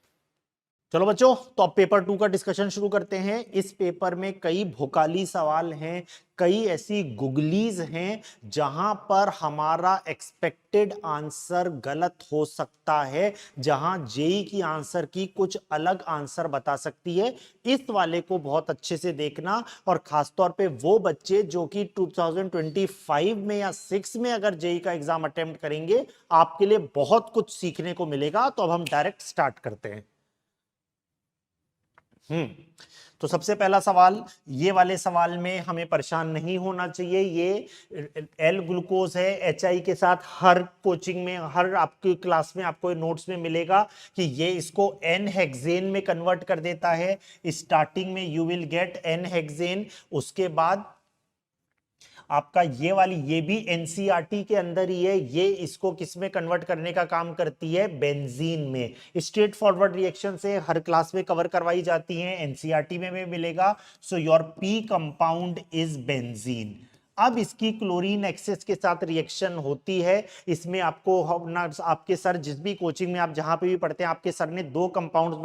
चलो बच्चों, तो अब पेपर 2 का डिस्कशन शुरू करते हैं। इस पेपर में कई भोकाली सवाल हैं, कई ऐसी गुगलीज हैं जहां पर हमारा एक्सपेक्टेड आंसर गलत हो सकता है, जहां जेई की आंसर की कुछ अलग आंसर बता सकती है। इस वाले को बहुत अच्छे से देखना, और खासतौर पे वो बच्चे जो कि 2025 में या 6 में अगर जेई का एग्जाम अटेम्प्ट करेंगे, आपके लिए बहुत कुछ सीखने को मिलेगा। तो अब हम डायरेक्ट स्टार्ट करते हैं। तो सबसे पहला सवाल, ये वाले सवाल में हमें परेशान नहीं होना चाहिए। ये एल ग्लूकोज है, एचआई के साथ हर कोचिंग में, हर आपकी क्लास में आपको नोट्स में मिलेगा कि ये इसको एन हेक्सेन में कन्वर्ट कर देता है। स्टार्टिंग में you will get an hexane, उसके बाद आपका ये वाली, ये भी एनसीईआरटी के अंदर ही है, ये इसको किस में कन्वर्ट करने का काम करती है, बेंजीन में। स्ट्रेट फॉरवर्ड रिएक्शन से हर क्लास में कवर करवाई जाती हैं, एनसीईआरटी में भी मिलेगा। So your P compound is benzene. अब इसकी क्लोरीन एक्सेस के साथ रिएक्शन होती है। इसमें आपको ना, आपके सर जिस भी कोचिंग में आप जहां पे भी पढ़ते हैं, आपके सर ने दो कंपाउंड्स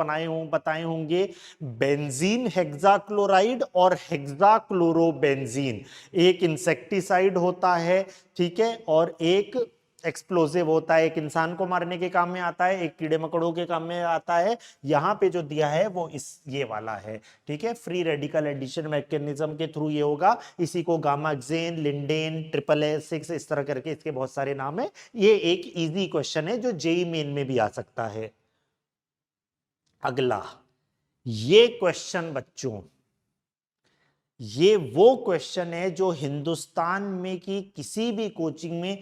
बताए होंगे, बेंजीन हेक्साक्लोराइड और हेक्साक्लोरोबेंजीन। एक इंसेक्टिसाइड होता है, ठीक है, और एक एक्सप्लोसिव होता है। एक इंसान को मारने के काम में आता है, एक कीड़े मकोड़ों के काम में आता है। यहां पे जो दिया है वो ये वाला है, ठीक है। फ्री रेडिकल एडिशन मैकेनिज्म के थ्रू ये होगा। इसी को गामाक्सेन, लिंडेन, SSS इस तरह करके इसके बहुत सारे नाम है। ये एक इजी क्वेश्चन है जो जेईई मेन में भी आ सकता है। अगला ये क्वेश्चन बच्चों, ये वो क्वेश्चन है जो हिंदुस्तान में की किसी भी कोचिंग में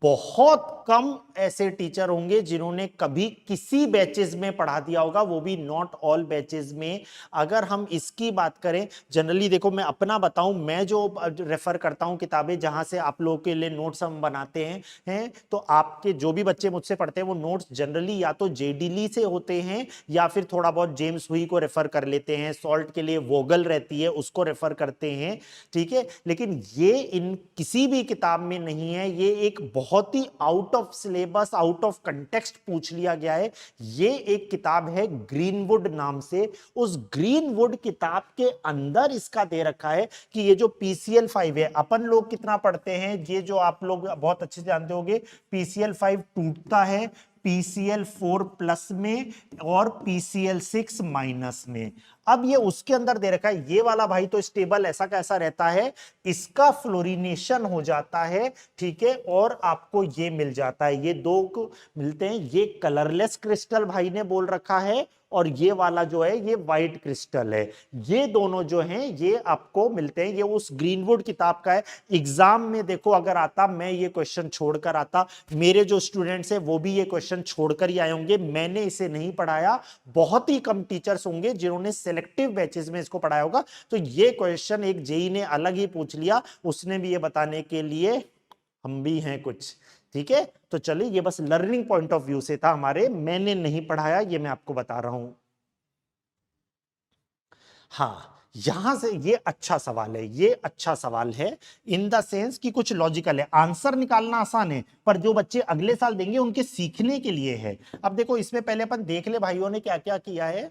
बहुत कम ऐसे टीचर होंगे जिन्होंने कभी किसी बैचेस में पढ़ा दिया होगा, वो भी नॉट ऑल बैचेस में। अगर हम इसकी बात करें, जनरली देखो मैं अपना बताऊं, मैं जो रेफर करता हूं किताबें जहां से आप लोगों के लिए नोट्स हम बनाते हैं, तो आपके जो भी बच्चे मुझसे पढ़ते हैं वो नोट्स जनरली या तो जेडीली से होते हैं या फिर थोड़ा बहुत जेम्स हुई को रेफर कर लेते हैं। सॉल्ट के लिए वोगल रहती है, उसको रेफर करते हैं, ठीक है। लेकिन ये इन किसी भी किताब में नहीं है, ये एक बहुत ही out of syllabus, out of context पूछ लिया गया है। ये एक किताब है ग्रीनवुड नाम से। उस ग्रीनवुड किताब के अंदर इसका दे रखा है कि ये जो PCl5 है, अपन लोग कितना पढ़ते हैं, ये जो आप लोग बहुत अच्छे से जानते होंगे, PCl5 टूटता है PCl4 प्लस में और PCl6 माइनस में। अब ये उसके अंदर दे रखा है, ये वाला भाई तो स्टेबल ऐसा कैसा रहता है, इसका फ्लोरिनेशन हो जाता है, ठीक है, और आपको ये मिल जाता है। ये दो को मिलते हैं। ये कलरलेस क्रिस्टल भाई ने बोल रखा है, और ये वाला जो है ये व्हाइट क्रिस्टल है। ये दोनों जो हैं ये आपको मिलते हैं। ये उस ग्रीनवुड किताब का है। एग्जाम में देखो अगर आता, मैं ये क्वेश्चन छोड़कर आता, मेरे जो स्टूडेंट्स हैं वो भी ये क्वेश्चन छोड़कर ही आए होंगे। मैंने इसे नहीं पढ़ाया, बहुत ही कम टीचर्स होंगे जिन्होंने सिलेक्टिव बैचेस में इसको पढ़ाया होगा। तो ये क्वेश्चन एक जेई ने अलग ही पूछ लिया, उसने भी ये बताने के लिए हम भी हैं कुछ, ठीक है। तो चलिए, ये बस लर्निंग पॉइंट ऑफ व्यू से था हमारे, मैंने नहीं पढ़ाया, ये मैं आपको बता रहा हूं। हाँ, यहां से ये अच्छा सवाल है, ये अच्छा सवाल है इन द सेंस कि कुछ लॉजिकल है। आंसर निकालना आसान है, पर जो बच्चे अगले साल देंगे उनके सीखने के लिए है। अब देखो इसमें पहले अपन देख ले भाइयों ने क्या क्या किया है।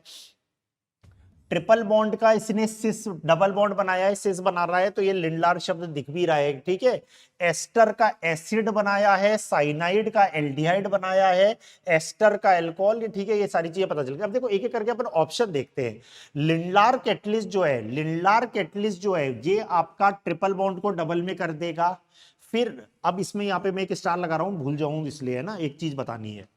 ट्रिपल बॉन्ड का इसने सिस डबल बॉन्ड बनाया है, सिस बना रहा है, तो ये लिंडलार शब्द दिख भी रहा है, ठीक है। एस्टर का एसिड बनाया है, साइनाइड का एल्डिहाइड बनाया है, एस्टर का अल्कोहल, ठीक है। ये सारी चीजें पता चल गई। अब देखो एक एक करके अपन ऑप्शन देखते हैं। लिंडलार कैटलिस्ट जो है, लिंडलार कैटलिस्ट जो है, ये आपका ट्रिपल बॉन्ड को डबल में कर देगा। फिर अब इसमें यहाँ पे मैं एक स्टार लगा रहा हूं, भूल जाऊं इसलिए, है ना, एक चीज बतानी है।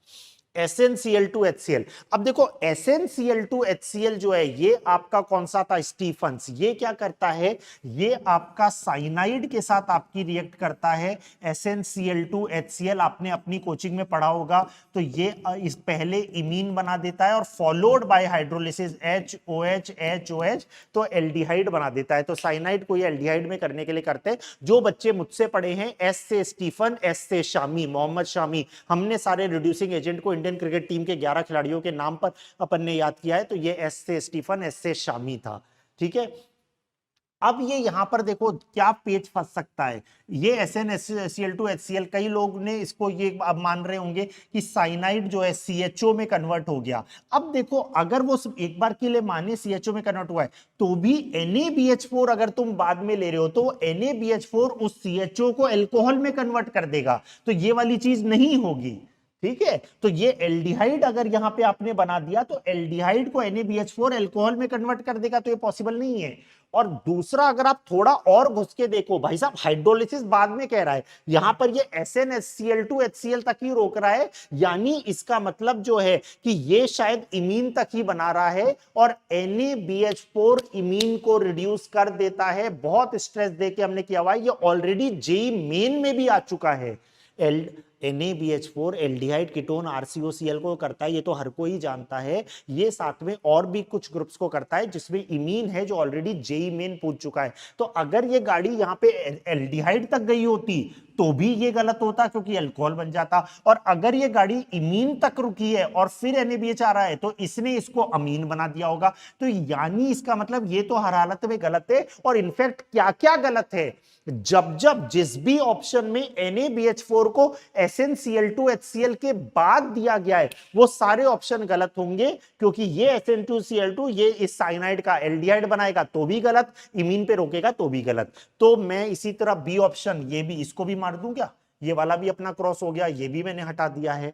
SnCl2HCl। अब देखो SnCl2HCl जो है ये आपका कौन सा था, स्टीफंस। ये क्या करता है, ये आपका साइनाइड के साथ आपकी रिएक्ट करता है। SnCl2HCl आपने अपनी कोचिंग में पढ़ा होगा। तो ये इस पहले इमीन बना देता है और फॉलोड बाय हाइड्रोलिसिस HOH तो एल्डिहाइड बना देता है। तो साइनाइड को ये एल्डिहाइड में करने के लिए करते हैं। जो बच्चे मुझसे पढ़े हैं, S से स्टीफन, S से शामी, मोहम्मद शामी, हमने सारे रिड्यूसिंग एजेंट को इंडियन क्रिकेट टीम के 11 खिलाड़ियों के नाम पर अपन ने याद किया है। तो ये एस से स्टीफन, एस से शामी था, ठीक है। अब ये यहां पर देखो क्या पेच फंस सकता है। ये SnCl2HCl, कई लोग ने इसको ये अब मान रहे होंगे कि साइनाइड जो है CHO में कन्वर्ट हो गया। अब देखो अगर वो एक बार के लिए माने CHO में कन्वर्ट हुआ है, तो भी NaBH4 अगर तुम बाद में ले रहे हो तो NaBH4 उस CHO को अल्कोहल में कन्वर्ट कर देगा। तो ये वाली चीज नहीं होगी, ठीक है। तो ये एल्डिहाइड अगर यहां पे आपने बना दिया तो एल्डिहाइड को NaBH4 अल्कोहल में कन्वर्ट कर देगा, तो ये पॉसिबल नहीं है। और दूसरा, अगर आप थोड़ा और घुस के देखो, भाई साहब हाइड्रोलिसिस बाद में कह रहा है, यहां पर ये SnCl2HCl तक ही रोक रहा है। यानी इसका मतलब जो है कि ये शायद इमीन तक ही बना रहा है और NaBH4 इमीन को रिड्यूस कर देता है। बहुत स्ट्रेस देके हमने किया हुआ है, ये ऑलरेडी जेईई मेन में भी आ चुका है। NaBH4 एल्डिहाइड कीटोन RCOCl को करता है, ये तो हर कोई जानता है। ये साथ में और भी कुछ ग्रुप्स को करता है, जिसमें इमीन है जो ऑलरेडी जेई मेन पूछ चुका है। तो अगर ये गाड़ी यहाँ पे एल्डिहाइड तक गई होती तो भी ये गलत होता, क्योंकि अल्कोहल बन जाता। और अगर ये गाड़ी इमीन तक रुकी है और फिर NaBH आ रहा है तो इसने इसको अमीन बना दिया होगा। तो यानी इसका मतलब ये तो हर हालत में गलत है। और इनफैक्ट क्या क्या गलत है, जब जब जिस भी ऑप्शन में NaBH4 को SnCl2HCl के बाद दिया गया है वो सारे ऑप्शन गलत होंगे, क्योंकि ये SN2Cl2 ये इस साइनाइड का एल्डिहाइड बनाएगा तो भी गलत, इमीन पे रोकेगा तो भी गलत। तो मैं इसी तरह बी ऑप्शन ये भी, इसको भी मार दूं क्या? ये वाला भी अपना क्रॉस हो गया, ये भी मैंने हटा दिया है।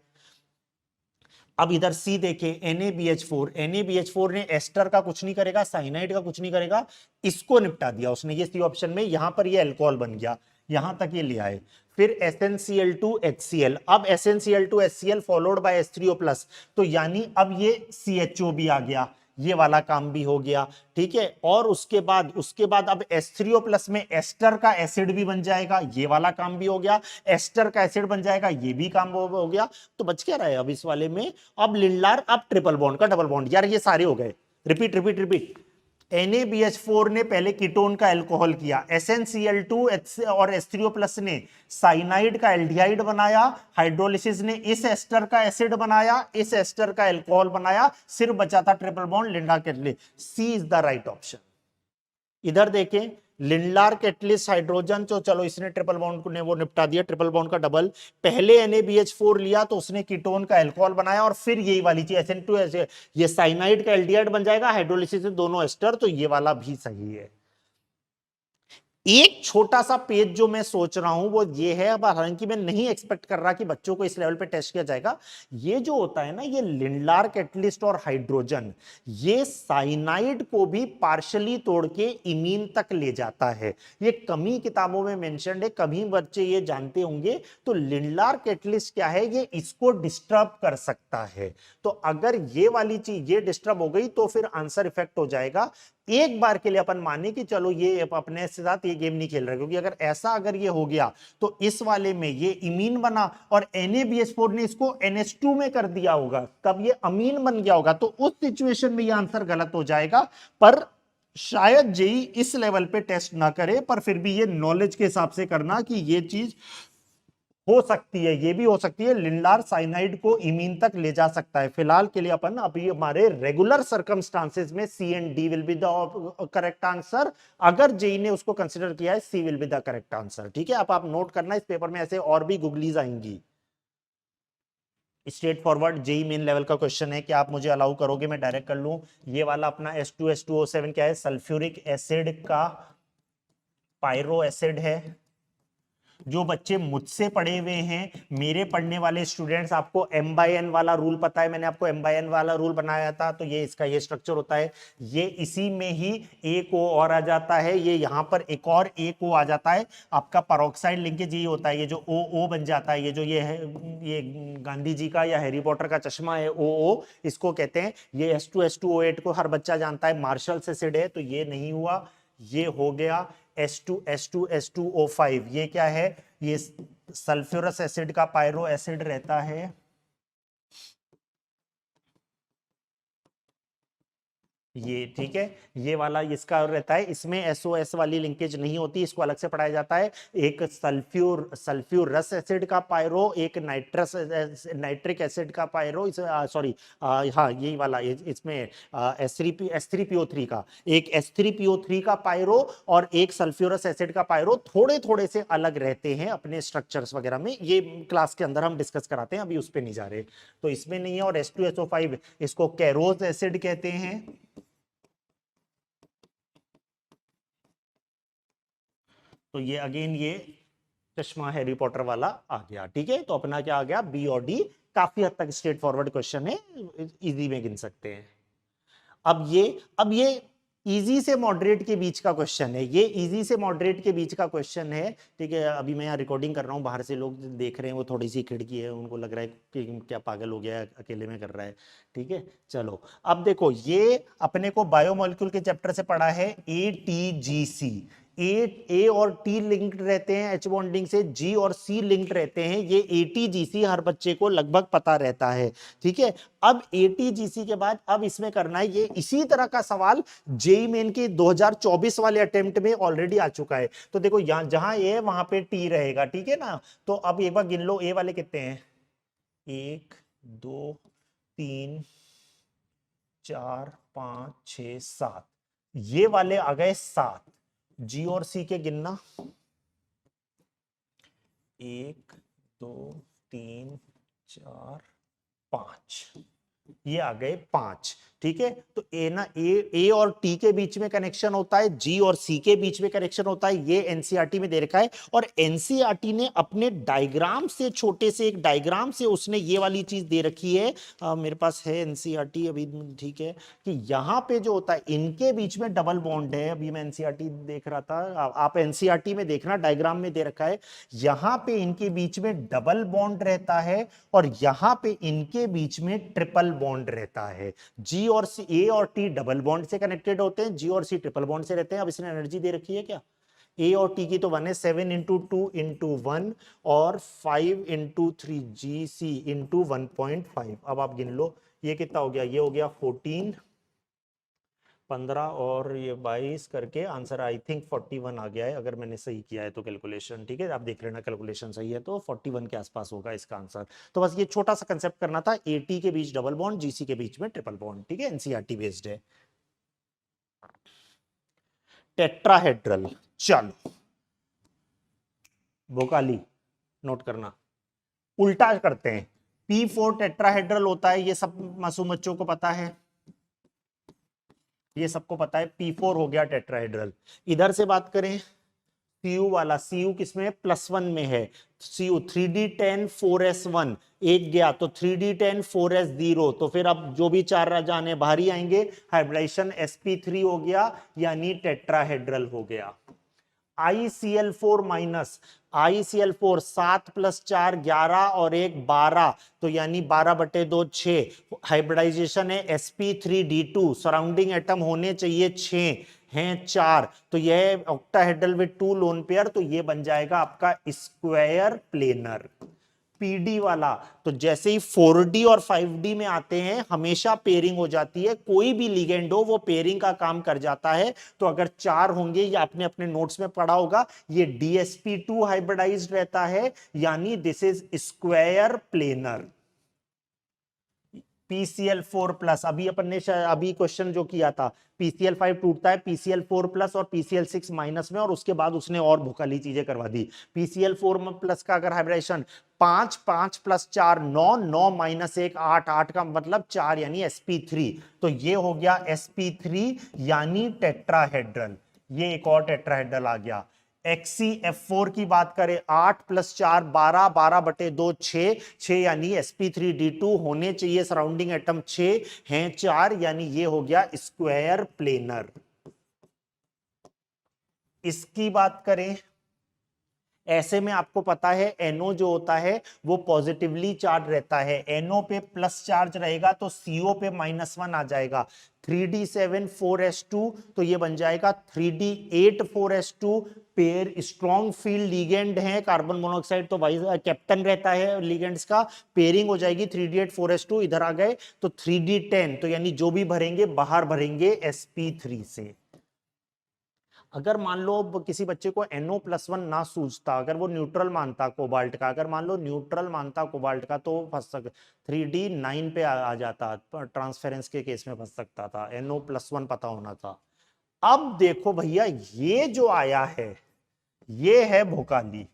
अब इधर सी देखे, NaBH4 ने एस्टर का कुछ नहीं करेगा, साइनाइड का कुछ नहीं करेगा, इसको निपटा दिया उसने, ये सी ऑप्शन में। यहां पर ये अल्कोहल बन गया, यहां तक ये ले आए। फिर SnCl2HCl, अब SnCl2HCl फॉलोड बाय H3O+, तो यानी अब ये CHO भी आ गया, ये वाला काम भी हो गया, ठीक है। और उसके बाद अब H3O+ में एस्टर का एसिड भी बन जाएगा, ये वाला काम भी हो गया। एस्टर का एसिड बन जाएगा, ये भी काम हो गया। तो बच क्या रहा है अब इस वाले में? अब लिंडार, अब ट्रिपल बॉन्ड का डबल बॉन्ड। यार ये सारे हो गए, रिपीट रिपीट रिपीट। NaBH4 ने पहले कीटोन का अल्कोहल किया, SnCl2 और H3O+ ने साइनाइड का एल्डिहाइड बनाया, हाइड्रोलिसिस ने इस एस्टर का एसिड बनाया, इस एस्टर का अल्कोहल बनाया, सिर्फ बचा था triple bond Lindlar catalyst. C is the right option. इधर देखें, लिंडार कैटलिस्ट हाइड्रोजन, तो चलो इसने ट्रिपल बॉन्ड को ने वो निपटा दिया, ट्रिपल बॉन्ड का डबल। पहले NaBH4 लिया तो उसने कीटोन का अल्कोहल बनाया, और फिर यही वाली चीज SN2 ये साइनाइड का एल्डिहाइड बन जाएगा, हाइड्रोलिसिस से दोनों एस्टर, तो ये वाला भी सही है। एक छोटा सा पेज जो मैं सोच रहा हूं वो ये है, अब हालांकि मैं नहीं एक्सपेक्ट कर रहा कि बच्चों को इस लेवल पे टेस्ट किया जाएगा। ये जो होता है ना, ये लिंडार कैटलिस्ट और हाइड्रोजन, ये साइनाइड को भी पार्शली तोड़ के इमीन तक ले जाता है। ये कमी किताबों में मेंशन्ड है, कभी बच्चे ये जानते होंगे। तो लिंडार कैटलिस्ट क्या है, ये इसको डिस्टर्ब कर सकता है। तो अगर ये वाली चीज ये डिस्टर्ब हो गई तो फिर आंसर इफेक्ट हो जाएगा। एक बार के लिए अपन माने कि चलो ये अपने साथ ये गेम नहीं खेल रहा, क्योंकि अगर ये हो गया तो इस वाले में ये इमीन बना और NaBH4 ने इसको NH2 में कर दिया होगा, तब ये अमीन बन गया होगा। तो उस सिचुएशन में ये आंसर गलत हो जाएगा। पर शायद जेई इस लेवल पे टेस्ट ना करे, पर फिर भी ये नॉलेज के हिसाब से करना कि ये चीज हो सकती है, ये भी हो सकती है। लिंडार साइनाइड को इमीन तक ले जा सकता है। फिलहाल के लिए अपन अभी हमारे रेगुलर सर्कमस्टांसेस में C and D will be the correct answer. अगर जेई ने उसको कंसिडर किया है, C will be the correct answer. ठीक है, अब आप नोट करना, इस पेपर में ऐसे और भी गुगलीज आएंगी। Straightforward JEE Main level का क्वेश्चन है कि आप मुझे अलाउ करोगे मैं डायरेक्ट कर लूं। ये वाला अपना H2SO7 क्या है? सल्फ्यूरिक एसिड का पायरो एसिड है। जो बच्चे मुझसे पढ़े हुए हैं, मेरे पढ़ने वाले स्टूडेंट्स, आपको M/N वाला रूल पता है, मैंने आपको M/N वाला रूल बनाया था। तो ये इसका ये स्ट्रक्चर होता है, ये इसी में ही एक O और आ जाता है, ये यहाँ पर एक और एक O आ जाता है। आपका पेरोक्साइड लिंकेज यही होता है, ये जो O बन जाता है, ये जो ये है, ये गांधी जी का या हैरी पॉटर का चश्मा है, O इसको कहते हैं। ये H2SO8 को हर बच्चा जानता है, मार्शल एसिड है, तो ये नहीं हुआ, ये हो गया H2SO5। ये क्या है? ये सल्फ्यूरस एसिड का पायरो एसिड रहता है। ये ठीक है, ये वाला इसका रहता है, इसमें SOS वाली लिंकेज नहीं होती, इसको अलग से पढ़ाया जाता है। एक सल्फ्यूरस एसिड का पायरो, एक नाइट्रिक एसिड का पायरो, सॉरी हाँ यही वाला, इसमें S3PO3 का, एक S3PO3 का पायरो और एक सल्फ्यूरस एसिड का पायरो, थोड़े थोड़े से अलग रहते हैं अपने स्ट्रक्चर्स वगैरह में। ये क्लास के अंदर हम डिस्कस कराते हैं, अभी उस पर नहीं जा रहे। तो इसमें नहीं है। और H2SO5 इसको कैरोज एसिड कहते हैं। तो ये अगेन ये चश्मा हैरी पॉटर वाला आ गया। ठीक है, तो अपना क्या आ गया? बी और डी। काफी हद तक स्ट्रेट फॉरवर्ड क्वेश्चन है, इजी में गिन सकते हैं। अब ये इजी से मॉडरेट के बीच का क्वेश्चन है, ये इजी से मॉडरेट के बीच का क्वेश्चन है। ठीक है, अभी मैं यहाँ रिकॉर्डिंग कर रहा हूँ, बाहर से लोग देख रहे हैं, वो थोड़ी सी खिड़की है, उनको लग रहा है कि क्या पागल हो गया है, अकेले में कर रहा है। ठीक है, चलो अब देखो, ये अपने को बायोमोलिक्यूल के चैप्टर से पढ़ा है, ATGC। ए और टी लिंक्ड रहते हैं एच बॉन्डिंग से, जी और सी लिंक्ड रहते हैं। ये एटीजीसी हर बच्चे को लगभग पता रहता है, ठीक है। अब एटीजीसी के बाद अब इसमें करना है, ये इसी तरह का सवाल जेई मेन के 2024 वाले अटेम्प्ट में ऑलरेडी आ चुका है। तो देखो यहां जहां ए है वहां पे टी रहेगा, ठीक है ना। तो अब एक बार गिन लो ए वाले कितने हैं, 1 2 3 4 5 6 7, ये वाले आ गए 7। जी और सी के गिनना, 1 2 3 4 5, ये आ गए 5, ठीक है। तो ए ना ए और टी के बीच में कनेक्शन होता है, जी और सी के बीच में कनेक्शन होता है, ये एनसीईआरटी में दे रखा है। और एनसीईआरटी ने अपने डायग्राम से, छोटे से एक डायग्राम से उसने ये वाली चीज दे रखी है, मेरे पास है एनसीईआरटी अभी, ठीक है, कि यहां पे जो होता है इनके बीच में डबल बॉन्ड है। अभी मैं एनसीईआरटी देख रहा था, आप एनसीईआरटी में देखना, डायग्राम में दे रखा है, यहां पे इनके बीच में डबल बॉन्ड रहता है और यहां पे इनके बीच में ट्रिपल बॉन्ड रहता है। जी और सी, ए और टी डबल बॉन्ड से कनेक्टेड होते हैं, जी और सी ट्रिपल बॉन्ड से रहते हैं। अब इसने एनर्जी दे रखी है क्या, ए और टी की तो 1 है, 7 इंटू 2 इंटू 1 और 5 इंटू 3 जी सी इंटू 1.5। अब आप गिन लो ये कितना हो गया, ये हो गया 14, 15 और ये 22 करके आंसर आई थिंक 41 आ गया है, अगर मैंने सही किया है तो कैलकुलेशन, ठीक है। आप देख लेना कैलकुलेशन सही है तो 41 के आसपास होगा इसका आंसर। तो बस ये छोटा सा कंसेप्ट करना था, एटी के बीच डबल बॉन्ड, जीसी के बीच में ट्रिपल बॉन्ड, ठीक है, एनसीईआरटी बेस्ड है। टेट्राहेड्रल, चलो भोकाली नोट करना, उल्टा करते हैं। P4 टेट्राहेड्रल होता है, ये सब मासूम बच्चों को पता है, ये सबको पता है, P4 हो गया टेट्राहेड्रल। इधर से बात करें Cu वाला, Cu किसमें, +1 में है, Cu 3d10 4s1, एक गया तो 3d10 4s0, तो फिर अब जो भी चार जाने बाहर ही आएंगे, हाइब्रिडाइजेशन sp3 हो गया, यानी टेट्राहेड्रल हो गया। ICl4 माइनस, ICl4 7 + 4 11 और 1 12, तो यानी 12/2 6, हाइब्रिडाइजेशन है sp3d2, सराउंडिंग एटम होने चाहिए 6 हैं 4, तो यह ऑक्टाहेड्रल विद 2 लोन पेयर, तो ये बन जाएगा आपका स्क्वायर प्लेनर। पीडी वाला तो जैसे ही 4D और 5D में आते हैं हमेशा पेयरिंग हो जाती है, कोई भी लिगेंड हो वो पेयरिंग का काम कर जाता है। तो अगर 4 होंगे, या आपने अपने नोट्स में पढ़ा होगा, ये DsP2 हाइब्रिडाइज्ड रहता है, यानी this is square planar. PCl4+, अभी अपन ने अभी क्वेश्चन जो किया था, PCl5 टूटता है PCl4+ और PCl6 माइनस में, और उसके बाद उसने और भूखाली चीजें करवा दी। PCl4+ का अगर हाइब्रिडेशन 5 5 + 4 9 9 - 1 8 8 का मतलब 4, यानी sp3, तो ये हो गया sp3 यानी टेट्राहेड्रल। ये एक और टेट्राहेड्रल आ गया। XCF4 की बात करें, 8 + 4 12 12/2 6 6, यानी sp3d2 होने चाहिए सराउंडिंग एटम 6 हैं 4, यानी ये हो गया स्क्वायर प्लेनर। इसकी बात करें, ऐसे में आपको पता है NO जो होता है वो पॉजिटिवली चार्ज रहता है, NO पे प्लस चार्ज रहेगा तो CO पे -1 आ जाएगा। 3d7 4s2, तो ये बन जाएगा 3d8 4s2, pair strong field ligand है, कार्बन मोनोऑक्साइड तो वाइस कैप्टन रहता है लिगेंड्स का, पेयरिंग हो जाएगी 3d8 4s2, इधर आ गए तो 3d10, तो यानी जो भी भरेंगे बाहर भरेंगे sp3 से। अगर मान लो किसी बच्चे को NO+1 ना सूझता, अगर वो न्यूट्रल मानता कोबाल्ट का, अगर मान लो न्यूट्रल मानता कोबाल्ट का, तो फंस सक 3d9 पे आ जाता, ट्रांसफेरेंस के केस में फंस सकता था, NO+1 पता होना था। अब देखो भैया, ये जो आया है ये है भोकाली,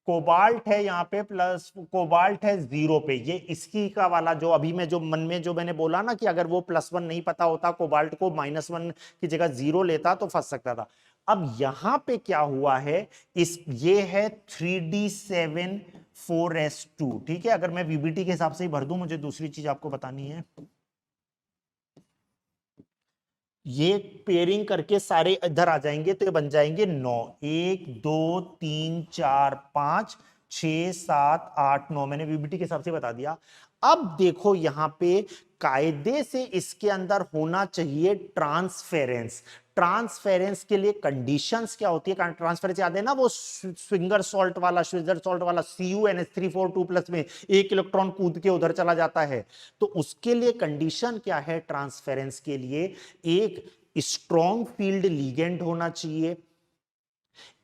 कोबाल्ट है यहाँ पे प्लस, कोबाल्ट है 0 पे, ये इसकी का वाला जो अभी मैं जो मन में जो मैंने बोला ना कि अगर वो +1 नहीं पता होता, कोबाल्ट को -1 की जगह 0 लेता तो फंस सकता था। अब यहां पे क्या हुआ है, इस ये है 3d7 4s2, ठीक है। अगर मैं VBT के हिसाब से ही भर दूं, मुझे दूसरी चीज आपको बतानी है, ये पेयरिंग करके सारे इधर आ जाएंगे तो ये बन जाएंगे 9, 1 2 3 4 5 6 7 8 9, मैंने VBT के हिसाब से बता दिया। अब देखो यहां पे कायदे से इसके अंदर होना चाहिए ट्रांसफेरेंस। ट्रांसफेरेंस के लिए कंडीशंस क्या होती है? ट्रांसफेरेंस याद है ना, वो स्विंगर सॉल्ट वाला, स्विट्जर सॉल्ट वाला, CuNH342+ में एक इलेक्ट्रॉन कूद के उधर चला जाता है। तो उसके लिए कंडीशन क्या है ट्रांसफेरेंस के लिए? एक स्ट्रॉन्ग फील्ड लिगेंड होना चाहिए,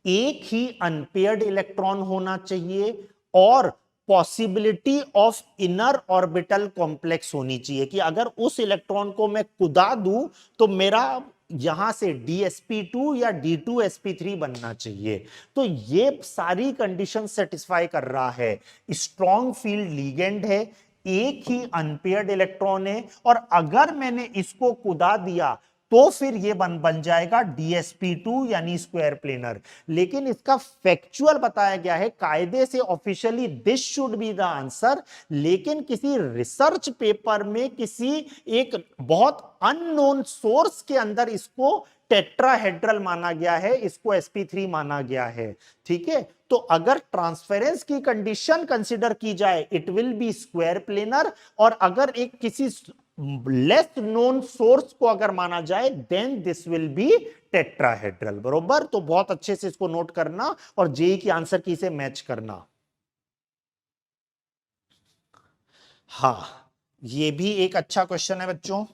एक ही अनपेयर्ड इलेक्ट्रॉन होना चाहिए, और possibility of inner orbital complex होनी चाहिए कि अगर उस इलेक्ट्रॉन को मैं कुदा दूं तो मेरा यहां से DsP2 या D2sp3 बनना चाहिए। तो ये सारी कंडीशन सेटिस्फाई कर रहा है। स्ट्रॉन्ग फील्ड लिगेंड है, एक ही अनपेयर्ड इलेक्ट्रॉन है, और अगर मैंने इसको कुदा दिया तो फिर ये बन जाएगा DsP2 यानी स्क्वायर प्लेनर। लेकिन इसका फैक्चुअल बताया गया है, कायदे से officially this should be the answer, लेकिन किसी रिसर्च पेपर में किसी एक बहुत अननोन सोर्स के अंदर इसको टेट्राहेड्रल माना गया है, इसको sp3 माना गया है। ठीक है, तो अगर ट्रांसफेरेंस की कंडीशन कंसीडर की जाए it will be square planar, और अगर एक किसी लेस नोन सोर्स को अगर माना जाए then this will be tetrahedral. बरोबर, तो बहुत अच्छे से इसको नोट करना और जेई की आंसर की से मैच करना। हाँ, ये भी एक अच्छा क्वेश्चन है बच्चों।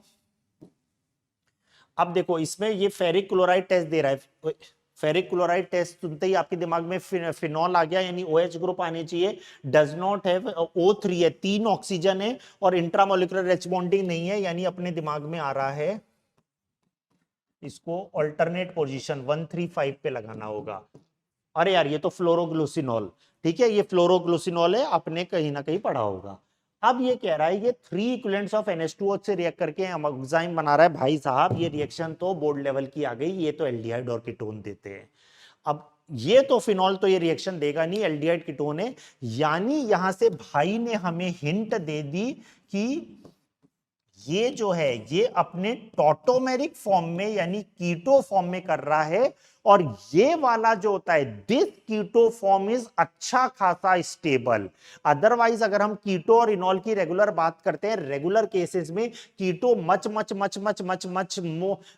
अब देखो इसमें ये फेरिक क्लोराइड टेस्ट दे रहा है। फेरिक क्लोराइड टेस्ट सुनते ही आपके दिमाग में फिनॉल आ गया, यानी OH ग्रुप आने चाहिए। डज नॉट हैव, O3 है, 3 ऑक्सीजन है और इंट्रामोलिकुलर एच बॉन्डिंग नहीं है, यानी अपने दिमाग में आ रहा है इसको अल्टरनेट पोजीशन 135 पे लगाना होगा। अरे यार, ये तो फ्लोरोग्लूसिनॉल, ठीक है, ये फ्लोरोग्लूसिनॉल है, आपने कहीं ना कहीं पढ़ा होगा। अब ये कह रहा है ये 3 इक्विवेलेंट्स ऑफ NH2O से रिएक्ट करके एंजाइम बना रहा है। भाई साहब, ये रिएक्शन तो बोर्ड लेवल की आ गई, ये तो एल्डिहाइड और कीटोन देते हैं। अब ये तो फिनॉल तो ये रिएक्शन देगा नहीं, एल्डिहाइड कीटोन है, यानी यहां से भाई ने हमें हिंट दे दी कि ये जो है ये अपने टॉटोमेरिक फॉर्म में यानी कीटो फॉर्म में कर रहा है, और ये वाला जो होता है दिस कीटो फॉर्म इज अच्छा खासा स्टेबल। अदरवाइज अगर हम कीटो और इनॉल की रेगुलर बात करते हैं, रेगुलर केसेस में keto much much much much much much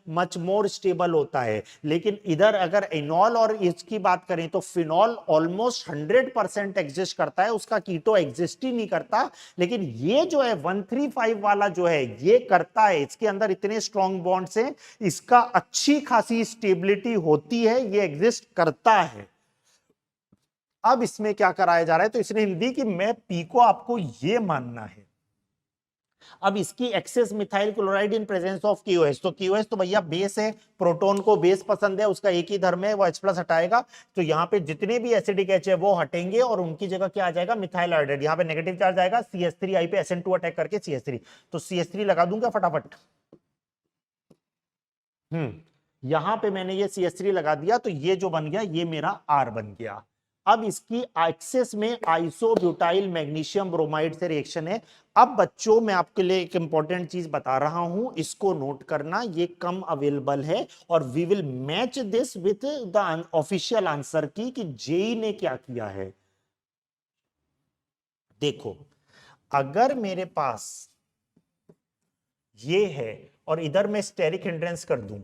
much more stable होता है, लेकिन इधर अगर इनॉल और इसकी बात करें तो फिनॉल ऑलमोस्ट 100% एग्जिस्ट करता है, उसका कीटो एग्जिस्ट ही नहीं करता। लेकिन ये जो है 135 वाला जो है ये करता है, इसके अंदर इतने स्ट्रॉन्ग बॉन्ड्स हैं, इसका अच्छी खासी स्टेबिलिटी होती है, ये एग्जिस्ट करता है। अब इसमें क्या कराया जा रहा है, तो इसने हिंदी कि मैं पी को आपको ये मानना है। अब इसकी excess methyl chloride in presence of KOH, तो KOH तो भैया बेस है, प्रोटॉन को बेस पसंद है, उसका एक ही धर्म है, वो H+ हटाएगा, तो यहाँ पे जितने भी एसिडिक H है वो हटेंगे और उनकी जगह क्या आ जाएगा, मिथाइल आयोडाइड। यहाँ पे नेगेटिव चार्ज आएगा, CH3 पे SN2 अटैक करके CH3, तो CH3 लगा दूंगा फटाफट। यहां पे मैंने ये CH3 लगा दिया, तो ये जो बन गया ये मेरा R बन गया। अब इसकी एक्सेस में आइसोब्यूटाइल मैग्नीशियम ब्रोमाइड से रिएक्शन है। अब बच्चों मैं आपके लिए एक इंपॉर्टेंट चीज बता रहा हूं, इसको नोट करना, ये कम अवेलेबल है और we will match this with the official answer key कि जेई ने क्या किया है। देखो, अगर मेरे पास ये है और इधर मैं स्टेरिक हिंड्रेंस कर दूं,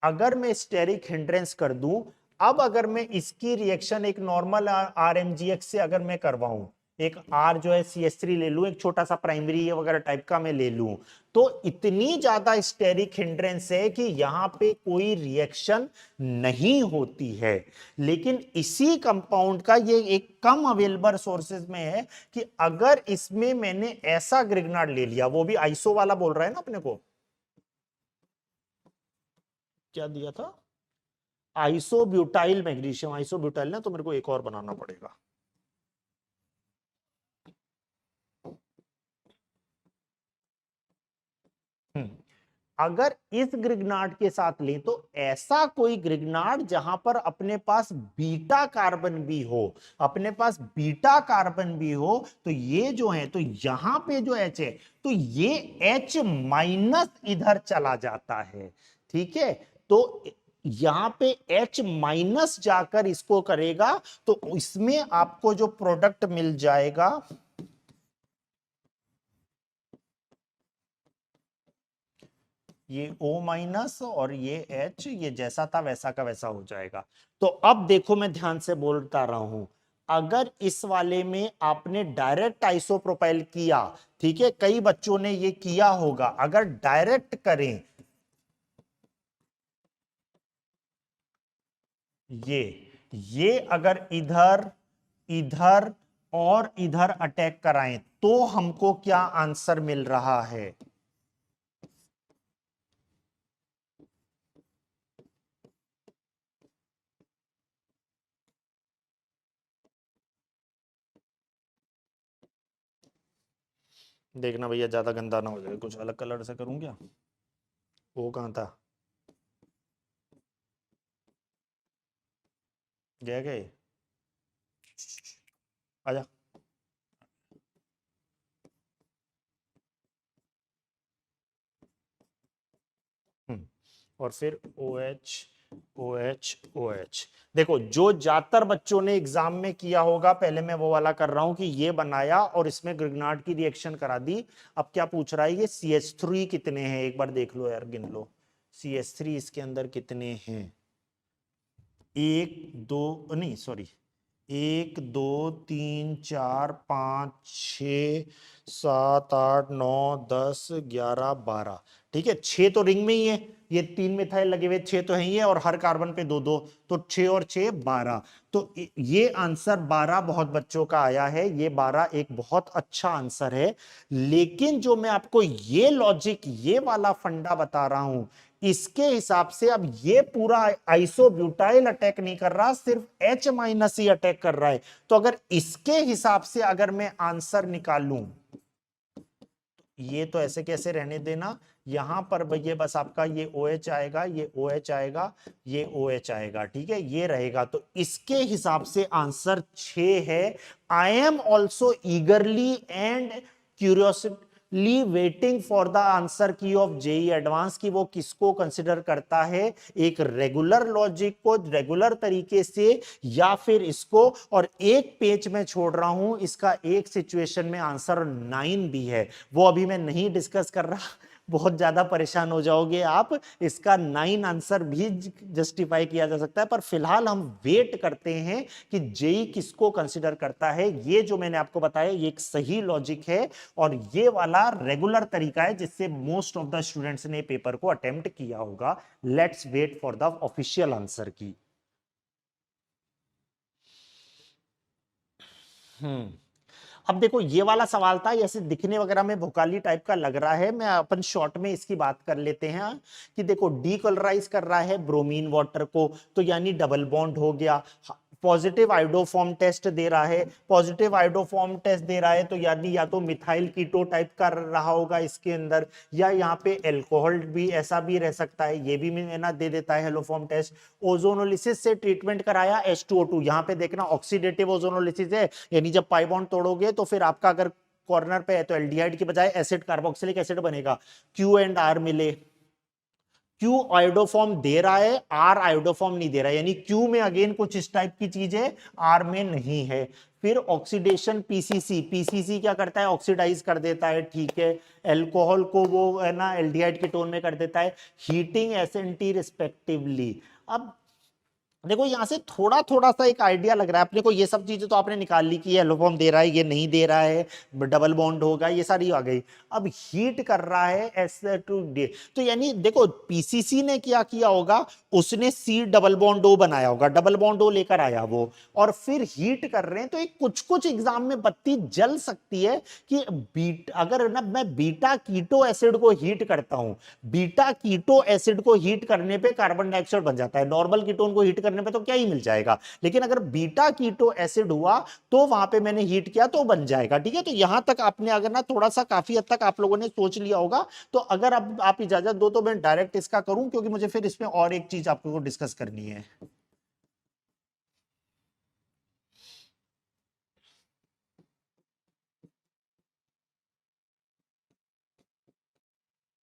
अगर मैं स्टेरिक हिंड्रेंस कर दूं, अब अगर मैं इसकी रिएक्शन एक नॉर्मल RMGX से अगर मैं करवाऊं, एक R जो है CH3 ले लूं, एक छोटा सा प्राइमरी वगैरह टाइप का मैं ले लूं, तो इतनी ज्यादा स्टेरिक हिंड्रेंस है कि यहां पे कोई रिएक्शन नहीं होती है। लेकिन इसी कंपाउंड का ये एक कम अवेलेबल सोर्सेज में है कि अगर इसमें मैंने ऐसा ग्रिग्नार्ड ले लिया, वो भी आइसो वाला बोल रहा है ना अपने को, क्या दिया था, आइसोब्यूटाइल मैग्नीशियम, आइसोब्यूटाइल ना, तो मेरे को एक और बनाना पड़ेगा। अगर इस ग्रिग्नार्ड के साथ लें तो ऐसा कोई ग्रिग्नार्ड जहां पर अपने पास बीटा कार्बन भी हो, अपने पास बीटा कार्बन भी हो, तो ये जो है, तो यहां पे जो H है, तो ये H- इधर चला जाता है। ठीक है, तो यहां पे H- जाकर इसको करेगा, तो इसमें आपको जो प्रोडक्ट मिल जाएगा ये O माइनस और ये H, ये जैसा था वैसा का वैसा हो जाएगा। तो अब देखो मैं ध्यान से बोलता रहा हूं, अगर इस वाले में आपने डायरेक्ट आइसोप्रोपाइल किया, ठीक है, कई बच्चों ने ये किया होगा, अगर डायरेक्ट करें ये अगर इधर इधर और इधर अटैक कराएं तो हमको क्या आंसर मिल रहा है? देखना भैया ज्यादा गंदा ना हो जाए, कुछ अलग कलर से करूं क्या? वो कहां था? गया गए, आजा। और फिर O H O H O H. देखो जो ज्यादातर बच्चों ने एग्जाम में किया होगा, पहले मैं वो वाला कर रहा हूं कि ये बनाया और इसमें ग्रिग्नार्ड की रिएक्शन करा दी। अब क्या पूछ रहा है, ये CH3 कितने हैं एक बार देख लो यार, गिन लो CH3 इसके अंदर कितने हैं। एक दो, नहीं सॉरी, 1 2 3 4 5 6 7 8 9 10 11 12, ठीक है, 6 तो रिंग में ही है, ये 3 मिथाइल लगे हुए 6 तो है ही है, और हर कार्बन पे 2 2, तो 6 और 6 12। तो ये आंसर 12 बहुत बच्चों का आया है, ये 12 एक बहुत अच्छा आंसर है। लेकिन जो मैं आपको ये लॉजिक, ये वाला फंडा बता रहा हूं, इसके हिसाब से अब ये पूरा आइसोब्यूटाइल अटैक नहीं कर रहा, सिर्फ H माइनस ही अटैक कर रहा है। तो अगर इसके हिसाब से अगर मैं आंसर निकालूं, ये तो ऐसे कैसे रहने देना, यहां पर भैया बस आपका ये OH आएगा, ये OH आएगा, ये OH आएगा, ठीक है, ये रहेगा। तो इसके हिसाब से आंसर 6 है। I am also eagerly and curiously waiting for the answer key of JEE advance, की वो किसको कंसिडर करता है, एक रेगुलर लॉजिक को रेगुलर तरीके से, या फिर इसको। और एक पेज में छोड़ रहा हूं, इसका एक सिचुएशन में आंसर 9 भी है, वो अभी मैं नहीं डिस्कस कर रहा, बहुत ज्यादा परेशान हो जाओगे आप। इसका 9 आंसर भी जस्टिफाई किया जा सकता है, पर फिलहाल हम वेट करते हैं कि जेई किसको कंसिडर करता है। ये जो मैंने आपको बताया ये एक सही लॉजिक है, और ये वाला रेगुलर तरीका है जिससे मोस्ट ऑफ द स्टूडेंट्स ने पेपर को अटेम्प्ट किया होगा। Let's wait for the official answer key. अब देखो ये वाला सवाल था, ऐसे दिखने वगैरह में भोकाली टाइप का लग रहा है, मैं अपन शॉर्ट में इसकी बात कर लेते हैं कि देखो डीकलराइज कर रहा है ब्रोमीन वाटर को, तो यानी डबल बॉन्ड हो गया। पॉजिटिव आइडोफॉर्म टेस्ट दे रहा है, पॉजिटिव आइडोफॉर्म टेस्ट दे रहा है, तो यानी या तो मिथाइल कीटो टाइप का रहा होगा इसके अंदर, या यहाँ पे एल्कोहल भी ऐसा भी रह सकता है, ये भी मैं ना दे देता है हेलोफॉर्म टेस्ट। ओजोनोलिसिस से ट्रीटमेंट कराया H2O2, यहाँ पे देखना ऑक्सीडेटिव ओजोनोलिसिस है, यानी जब पाई बॉन्ड तोड़ोगे तो फिर आपका अगर कॉर्नर पे है तो एल्डिहाइड के बजाय एसिड कार्बोक्सिलिक एसिड बनेगा, Q एंड R मिले। क्यू आयोडोफॉर्म दे रहा है, आर आयोडोफॉर्म नहीं दे रहा है, यानी क्यू में अगेन कुछ इस टाइप की चीज है, आर में नहीं है। फिर ऑक्सीडेशन पीसीसी, पीसीसी क्या करता है, ऑक्सीडाइज कर देता है, ठीक है, अल्कोहल को वो है ना एल्डिहाइड के टोन में कर देता है, हीटिंग एसएनटी रिस्पेक्टिवली। अब देखो यहां से थोड़ा थोड़ा सा एक आइडिया लग रहा है अपने को, ये सब चीजें तो आपने निकाल ली कि ये एलोफॉर्म दे रहा है, ये नहीं दे रहा है, डबल बॉन्ड होगा, ये सारी आ गई। अब हीट कर रहा है S2D, तो यानी देखो पीसीसी ने क्या किया होगा, उसने C डबल बॉन्ड O बनाया होगा, डबल बॉन्ड O लेकर आया वो, और फिर हीट कर रहे हैं, तो एक कुछ कुछ एग्जाम में बत्ती जल सकती है कि अगर ना मैं बीटा कीटो एसिड को हीट करता हूं, बीटा कीटो एसिड को हीट करने पे कार्बन डाइऑक्साइड बन जाता है, नॉर्मल कीटोन को हीट करने पे तो क्या ही मिल जाएगा, लेकिन अगर बीटा कीटो एसिड हुआ तो वहां पे मैंने हीट किया तो बन जाएगा, ठीक है। तो यहां तक आपने अगर ना थोड़ा सा काफी हद तक आप लोगों ने सोच लिया होगा, तो अगर अब आप इजाजत दो तो मैं डायरेक्ट इसका करूं, क्योंकि मुझे फिर इसमें और एक चीज आपको डिस्कस करनी है।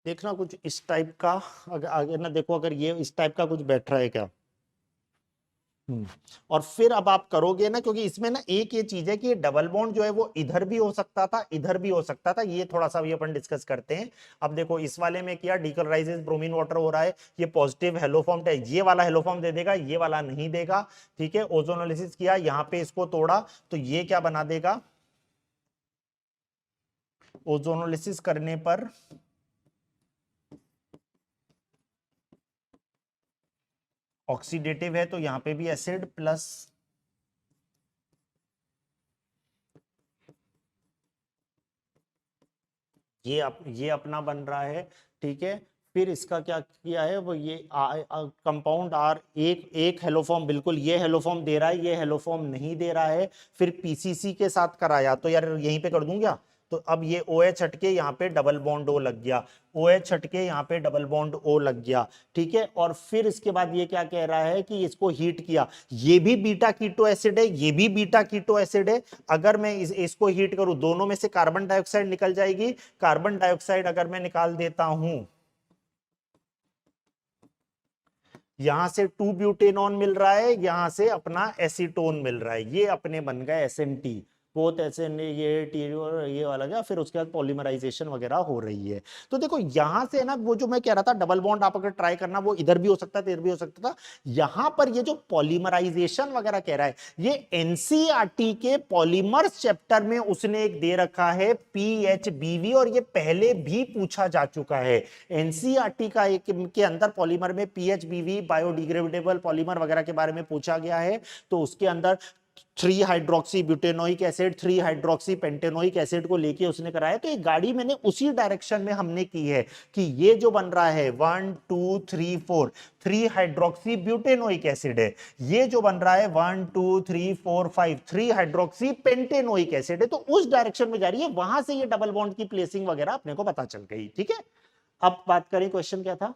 देखना कुछ इस टाइप का, अगर ना देखो अगर ये इस टाइप का कुछ बैठ रहा है क्या, और फिर अब आप करोगे ना, क्योंकि इसमें ना एक ये चीज है कि डबल बॉन्ड जो है वो इधर भी हो सकता था, इधर भी हो सकता था, ये थोड़ा सा भी अपन डिस्कस करते हैं। अब देखो इस वाले में किया, डीकलराइजेस ब्रोमीन वाटर हो रहा है, ये पॉजिटिव हेलोफॉर्म है, ये वाला हेलोफॉर्म दे देगा, ये वाला नहीं देगा, ठीक है। ओजोनोलिसिस किया, यहां पे इसको तोड़ा, तो ये क्या बना देगा, ओजोनोलिसिस करने पर ऑक्सीडेटिव है, तो यहां पे भी एसिड प्लस ये अपना बन रहा है, ठीक है। फिर इसका क्या किया है वो, ये कंपाउंड आर, एक एक हेलोफॉर्म, बिल्कुल ये हेलोफॉर्म दे रहा है, ये हेलोफॉर्म नहीं दे रहा है। फिर पीसीसी के साथ कराया, तो यार यहीं पे कर दूं क्या, तो अब ये OH हटके यहाँ पे डबल बॉन्ड O लग गया, OH हटके यहाँ पे डबल बॉन्ड O लग गया, ठीक है। और फिर इसके बाद ये क्या कह रहा है कि इसको हीट किया, ये भी बीटा कीटो एसिड है, ये भी बीटा कीटो एसिड है। अगर मैं इसको हीट करूं, दोनों में से कार्बन डाइऑक्साइड निकल जाएगी, कार्बन डाइऑक्साइड अगर मैं निकाल देता हूं, यहां से 2 ब्यूटेनॉन मिल रहा है, यहां से अपना एसीटोन मिल रहा है, ये अपने बन गए SN2, बहुत ऐसे ये टी और ये वाला गया। फिर उसके बाद पॉलीमराइजेशन वगैरह हो रही है। तो देखो यहां से ना, वो जो मैं कह रहा था डबल बॉन्ड आप अगर ट्राई करना, वो इधर भी हो सकता था, इधर भी हो सकता था। यहां पर ये जो पॉलीमराइजेशन वगैरह कह रहा है, ये एनसीईआरटी के पॉलीमर्स चैप्टर में उसने एक दे रखा है PHBV, और ये पहले भी पूछा जा चुका है। एनसीईआरटी का एक के अंदर पॉलीमर में PHBV बायोडिग्रेडेबल पॉलीमर वगैरह के बारे में पूछा गया है। तो उसके अंदर 3 hydroxy butanoic acid, 3 hydroxy pentanoic acid को लेके उसने कराया। तो ये गाड़ी मैंने उसी डायरेक्शन में हमने की है कि ये जो बन रहा है 1 2 3 4, 3 हाइड्रोक्सी ब्यूटेनोइक एसिड है। ये जो बन रहा है 1 2 3 4 5, 3 हाइड्रोक्सी पेंटेनोइक एसिड है। तो उस डायरेक्शन में जा रही है, वहां से ये डबल बॉन्ड की प्लेसिंग वगैरह अपने को पता चल गई, ठीक है। अब बात करें क्वेश्चन क्या था,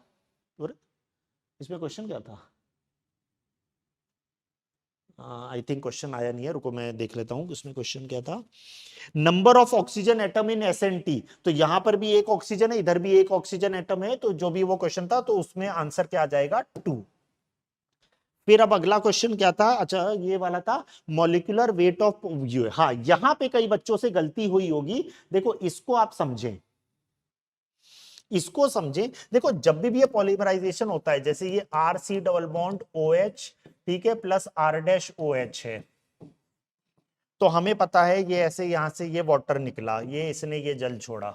इसमें क्वेश्चन क्या था, आई थिंक क्वेश्चन आया नहीं है, रुको मैं देख लेता हूं उसमें क्वेश्चन क्या था। Number of oxygen atom in SN2, तो यहां पर भी एक ऑक्सीजन है, इधर भी एक ऑक्सीजन एटम है, तो जो भी वो क्वेश्चन था, तो उसमें आंसर क्या आ जाएगा 2। फिर अब अगला क्वेश्चन क्या था, अच्छा ये वाला था मॉलिक्यूलर वेट ऑफ, हाँ यहां पे कई बच्चों से गलती हुई होगी। देखो इसको आप समझें, इसको समझें। देखो जब भी ये पॉलीमराइजेशन होता है, जैसे ये RC डबल बॉन्ड OH, ठीक है, प्लस R-OH है, तो हमें पता है ये ऐसे यहां से ये वाटर निकला, ये इसने ये जल छोड़ा,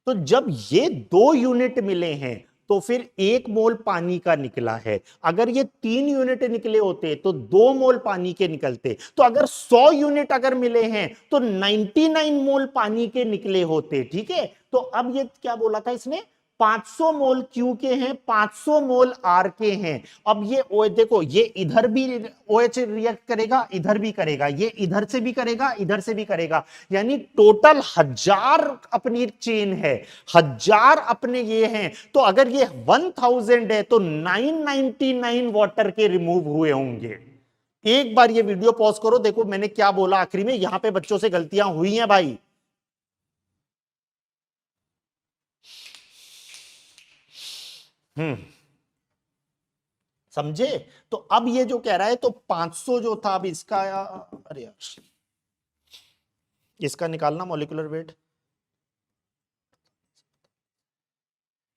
तो जब ये 2 यूनिट मिले हैं, तो फिर 1 मोल पानी का निकला है। अगर ये 3 यूनिट निकले होते तो 2 मोल पानी के निकलते। तो अगर 100 यूनिट अगर मिले हैं तो 99 मोल पानी के निकले होते, ठीक है। तो अब ये क्या बोला था इसने, 500 मोल Q के हैं, 500 मोल R के हैं। अब ये देखो ये इधर भी OH रिएक्ट करेगा, इधर भी करेगा, ये इधर से भी करेगा, इधर से भी करेगा, यानी टोटल 1000 अपनी चेन है, 1000 अपने ये हैं। तो अगर ये 1000 है तो 999 वाटर के रिमूव हुए होंगे। एक बार ये वीडियो पॉज करो, देखो मैंने क्या बोला आखिरी में, यहां पे बच्चों से गलतियां हुई हैं भाई। समझे। तो अब ये जो कह रहा है, तो 500 जो था, अब इसका, अरे यार इसका निकालना मॉलिक्यूलर वेट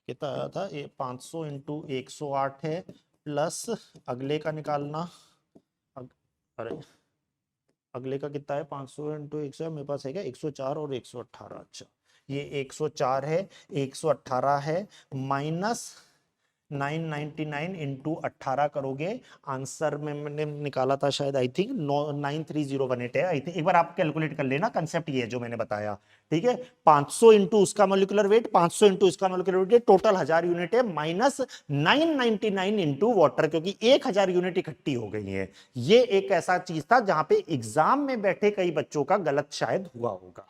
कितना आया था, ये 500 इंटू 108 है, प्लस अगले का निकालना, अरे अगले का कितना है, 500 इंटू 100 मेरे पास है क्या, 104 और 118, अच्छा ये 104 है, 118 है, माइनस 999 इंटू 18 करोगे, आंसर में मैंने निकाला था शायद, आई थिंक 93018 है, आई थिंक। एक बार आप कैलकुलेट कर लेना, कंसेप्ट ये है जो मैंने बताया, ठीक है। 500 इंटू उसका मॉलिक्यूलर वेट, 500 इंटू इसका मॉलिक्यूलर वेट, टोटल 1000 यूनिट है, माइनस 999 इंटू वाटर, क्योंकि 1000 यूनिट इकट्ठी हो गई है। ये एक ऐसा चीज था जहां पे एग्जाम में बैठे कई बच्चों का गलत शायद हुआ होगा।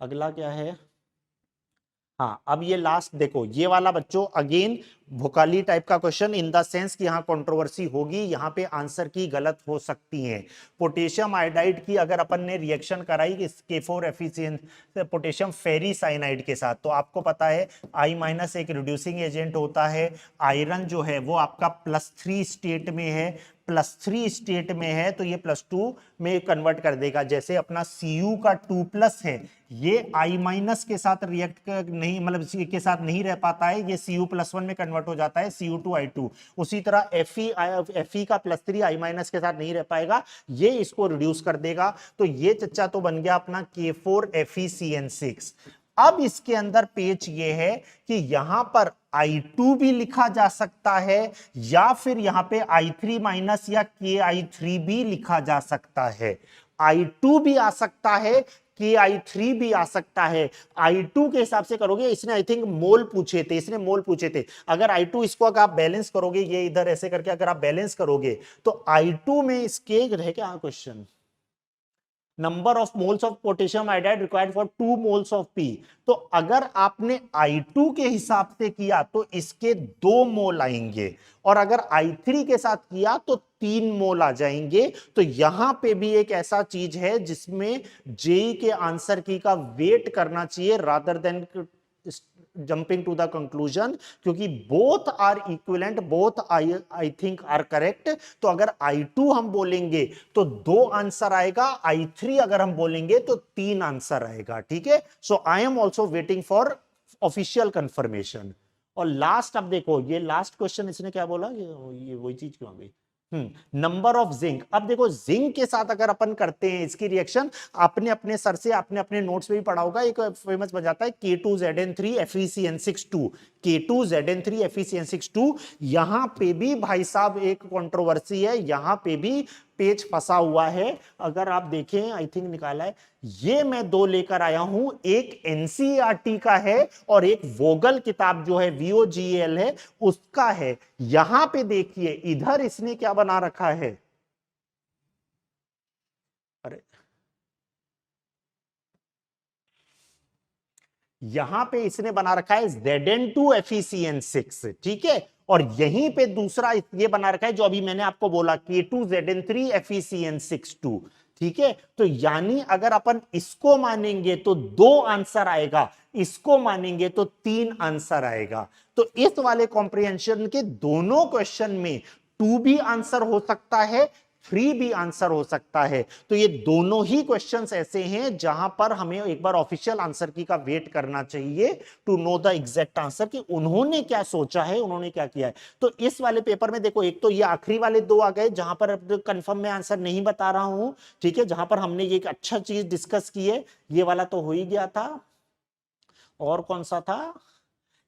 अगला क्या है, हाँ, अब ये लास्ट देखो, ये वाला बच्चों अगेन भोकाली टाइप का क्वेश्चन इन द सेंस कि यहाँ कंट्रोवर्सी होगी, यहाँ पे आंसर की गलत हो सकती है। पोटेशियम आयोडाइड की अगर अपन ने रिएक्शन कराई K4 एफिशिएंट पोटेशियम फेरी साइनाइड के साथ, तो आपको पता है I- एक रिड्यूसिंग एजेंट होता है। आयरन जो है वो आपका +3 स्टेट में है, +3 स्टेट में है, तो ये +2 में कन्वर्ट कर देगा। जैसे अपना Cu का 2+ है, ये I- के साथ रिएक्ट नहीं, मतलब के साथ नहीं रह पाता है, ये Cu+1 में कन्वर्ट हो जाता है, Cu2I2। उसी तरह Fe का +3 I- के साथ नहीं रह पाएगा, ये इसको रिड्यूस कर देगा। तो ये चच्चा तो बन गया अपना K4 FeCN6। अब इसके अंदर पेच ये है कि यहां पर I2 भी लिखा जा सकता है, या फिर यहां पे I3- या KI3 भी लिखा जा सकता है। I2 भी आ सकता है, KI3 भी आ सकता है। I2 के हिसाब से करोगे, इसने आई थिंक मोल पूछे थे, इसने मोल पूछे थे। अगर I2 इसको अगर आप बैलेंस करोगे, ये इधर ऐसे करके अगर आप बैलेंस करोगे, तो I2 में इसके रह क्या question, number of moles of potassium iodide required for 2 moles of P. तो अगर आपने I2 के हिसाब से किया तो इसके 2 मोल आएंगे, और अगर I3 के साथ किया तो 3 मोल आ जाएंगे। तो यहां पे भी एक ऐसा चीज है जिसमें जेई के आंसर की का वेट करना चाहिए rather than jumping to the conclusion, क्योंकि both are equivalent, both I think are correct. तो अगर I2 हम बोलेंगे तो 2 आंसर आएगा, I3 अगर हम बोलेंगे तो 3 आंसर आएगा। ठीक है, so I am also waiting for official confirmation. और लास्ट, अब देखो ये लास्ट क्वेश्चन इसने क्या बोला, ये वही चीज क्यों आ गई, नंबर ऑफ जिंक। अब देखो जिंक के साथ अगर अपन करते हैं इसकी रिएक्शन, आपने अपने सर से आपने अपने नोट्स में भी पढ़ा होगा, एक फेमस बन जाता है K2ZN3 FeCN6 K2ZN3 FeCN6। यहां पे भी भाई साहब एक कंट्रोवर्सी है, यहां पे भी पेज फंसा हुआ है। अगर आप देखें, आई थिंक निकाला है, ये मैं 2 लेकर आया हूं, एक एनसीईआरटी का है और एक वोगल किताब जो है VOGAL है उसका है। यहां पे देखिए इधर इसने क्या बना रखा है, अरे यहां पे इसने बना रखा है Zn2 FeCN6। ठीक है, और यहीं पे दूसरा ये बना रखा है जो अभी मैंने आपको बोला K2ZN3 FeCN6 ठीक है, तो यानी अगर अपन इसको मानेंगे तो 2 आंसर आएगा, इसको मानेंगे तो 3 आंसर आएगा। तो इस वाले कॉम्प्रिहेंशन के दोनों क्वेश्चन में 2 भी आंसर हो सकता है, 3 भी आंसर हो सकता है। तो ये दोनों ही क्वेश्चंस ऐसे हैं जहां पर हमें एक बार ऑफिशियल आंसर की का वेट करना चाहिए to know the exact answer कि उन्होंने क्या सोचा है, उन्होंने क्या किया है। तो इस वाले पेपर में देखो, एक तो ये आखिरी वाले 2 आ गए जहां पर कंफर्म मैं आंसर नहीं बता रहा हूं, ठीक है, जहां पर हमने ये एक अच्छा चीज डिस्कस की है। ये वाला तो हो ही गया था, और कौन सा था,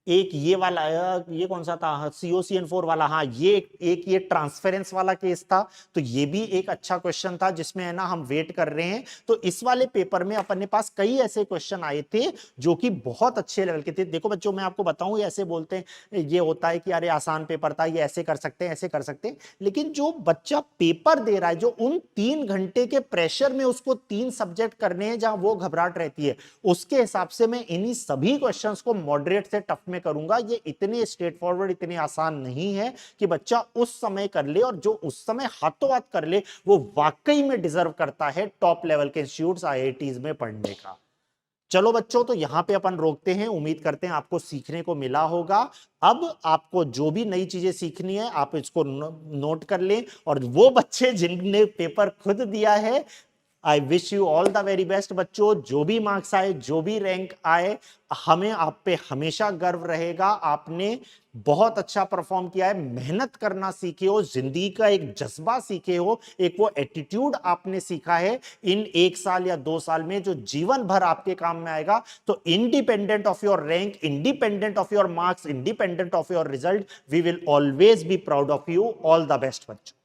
एक ये वाला, ये कौन सा था, COCN4 वाला, हाँ ये एक ये ट्रांसफेरेंस वाला केस था। तो ये भी एक अच्छा क्वेश्चन था जिसमें है ना हम वेट कर रहे हैं। तो इस वाले पेपर में अपने पास कई ऐसे क्वेश्चन आए थे जो कि बहुत अच्छे लेवल के थे। देखो बच्चों, मैं आपको बताऊं, ये ऐसे बोलते हैं, ये होता है कि अरे आसान पेपर था, ये ऐसे कर सकते हैं, ऐसे कर सकते हैं, लेकिन जो बच्चा पेपर दे रहा है, जो उन 3 घंटे के प्रेशर में उसको 3 सब्जेक्ट करने हैं जहां वो घबराहट रहती है, उसके हिसाब से मैं इन्हीं सभी क्वेश्चंस को मॉडरेट से टफ में करूंगा। ये इतने स्ट्रेट फॉरवर्ड, इतने आसान नहीं है कि बच्चा उस समय कर ले, और जो उस समय हाथों हाथ कर ले वो वाकई में डिजर्व करता है टॉप लेवल के इंस्टीट्यूट्स IITs में पढ़ने का। चलो बच्चों, तो यहां पे अपन रोकते हैं। उम्मीद करते हैं आपको सीखने को मिला होगा। अब आपको जो भी नई चीजें सीखनी है आप इसको नोट कर लें, और वो बच्चे जिनने पेपर खुद दिया है, I wish you all the very best बच्चों। जो भी मार्क्स आए, जो भी रैंक आए, हमें आप पे हमेशा गर्व रहेगा। आपने बहुत अच्छा परफॉर्म किया है, मेहनत करना सीखे हो, जिंदगी का एक जज्बा सीखे हो, एक वो एटीट्यूड आपने सीखा है इन 1 साल या 2 साल में, जो जीवन भर आपके काम में आएगा। तो independent of your rank, independent of your marks, independent of your result, we will always be proud of you. All the best बच्चों।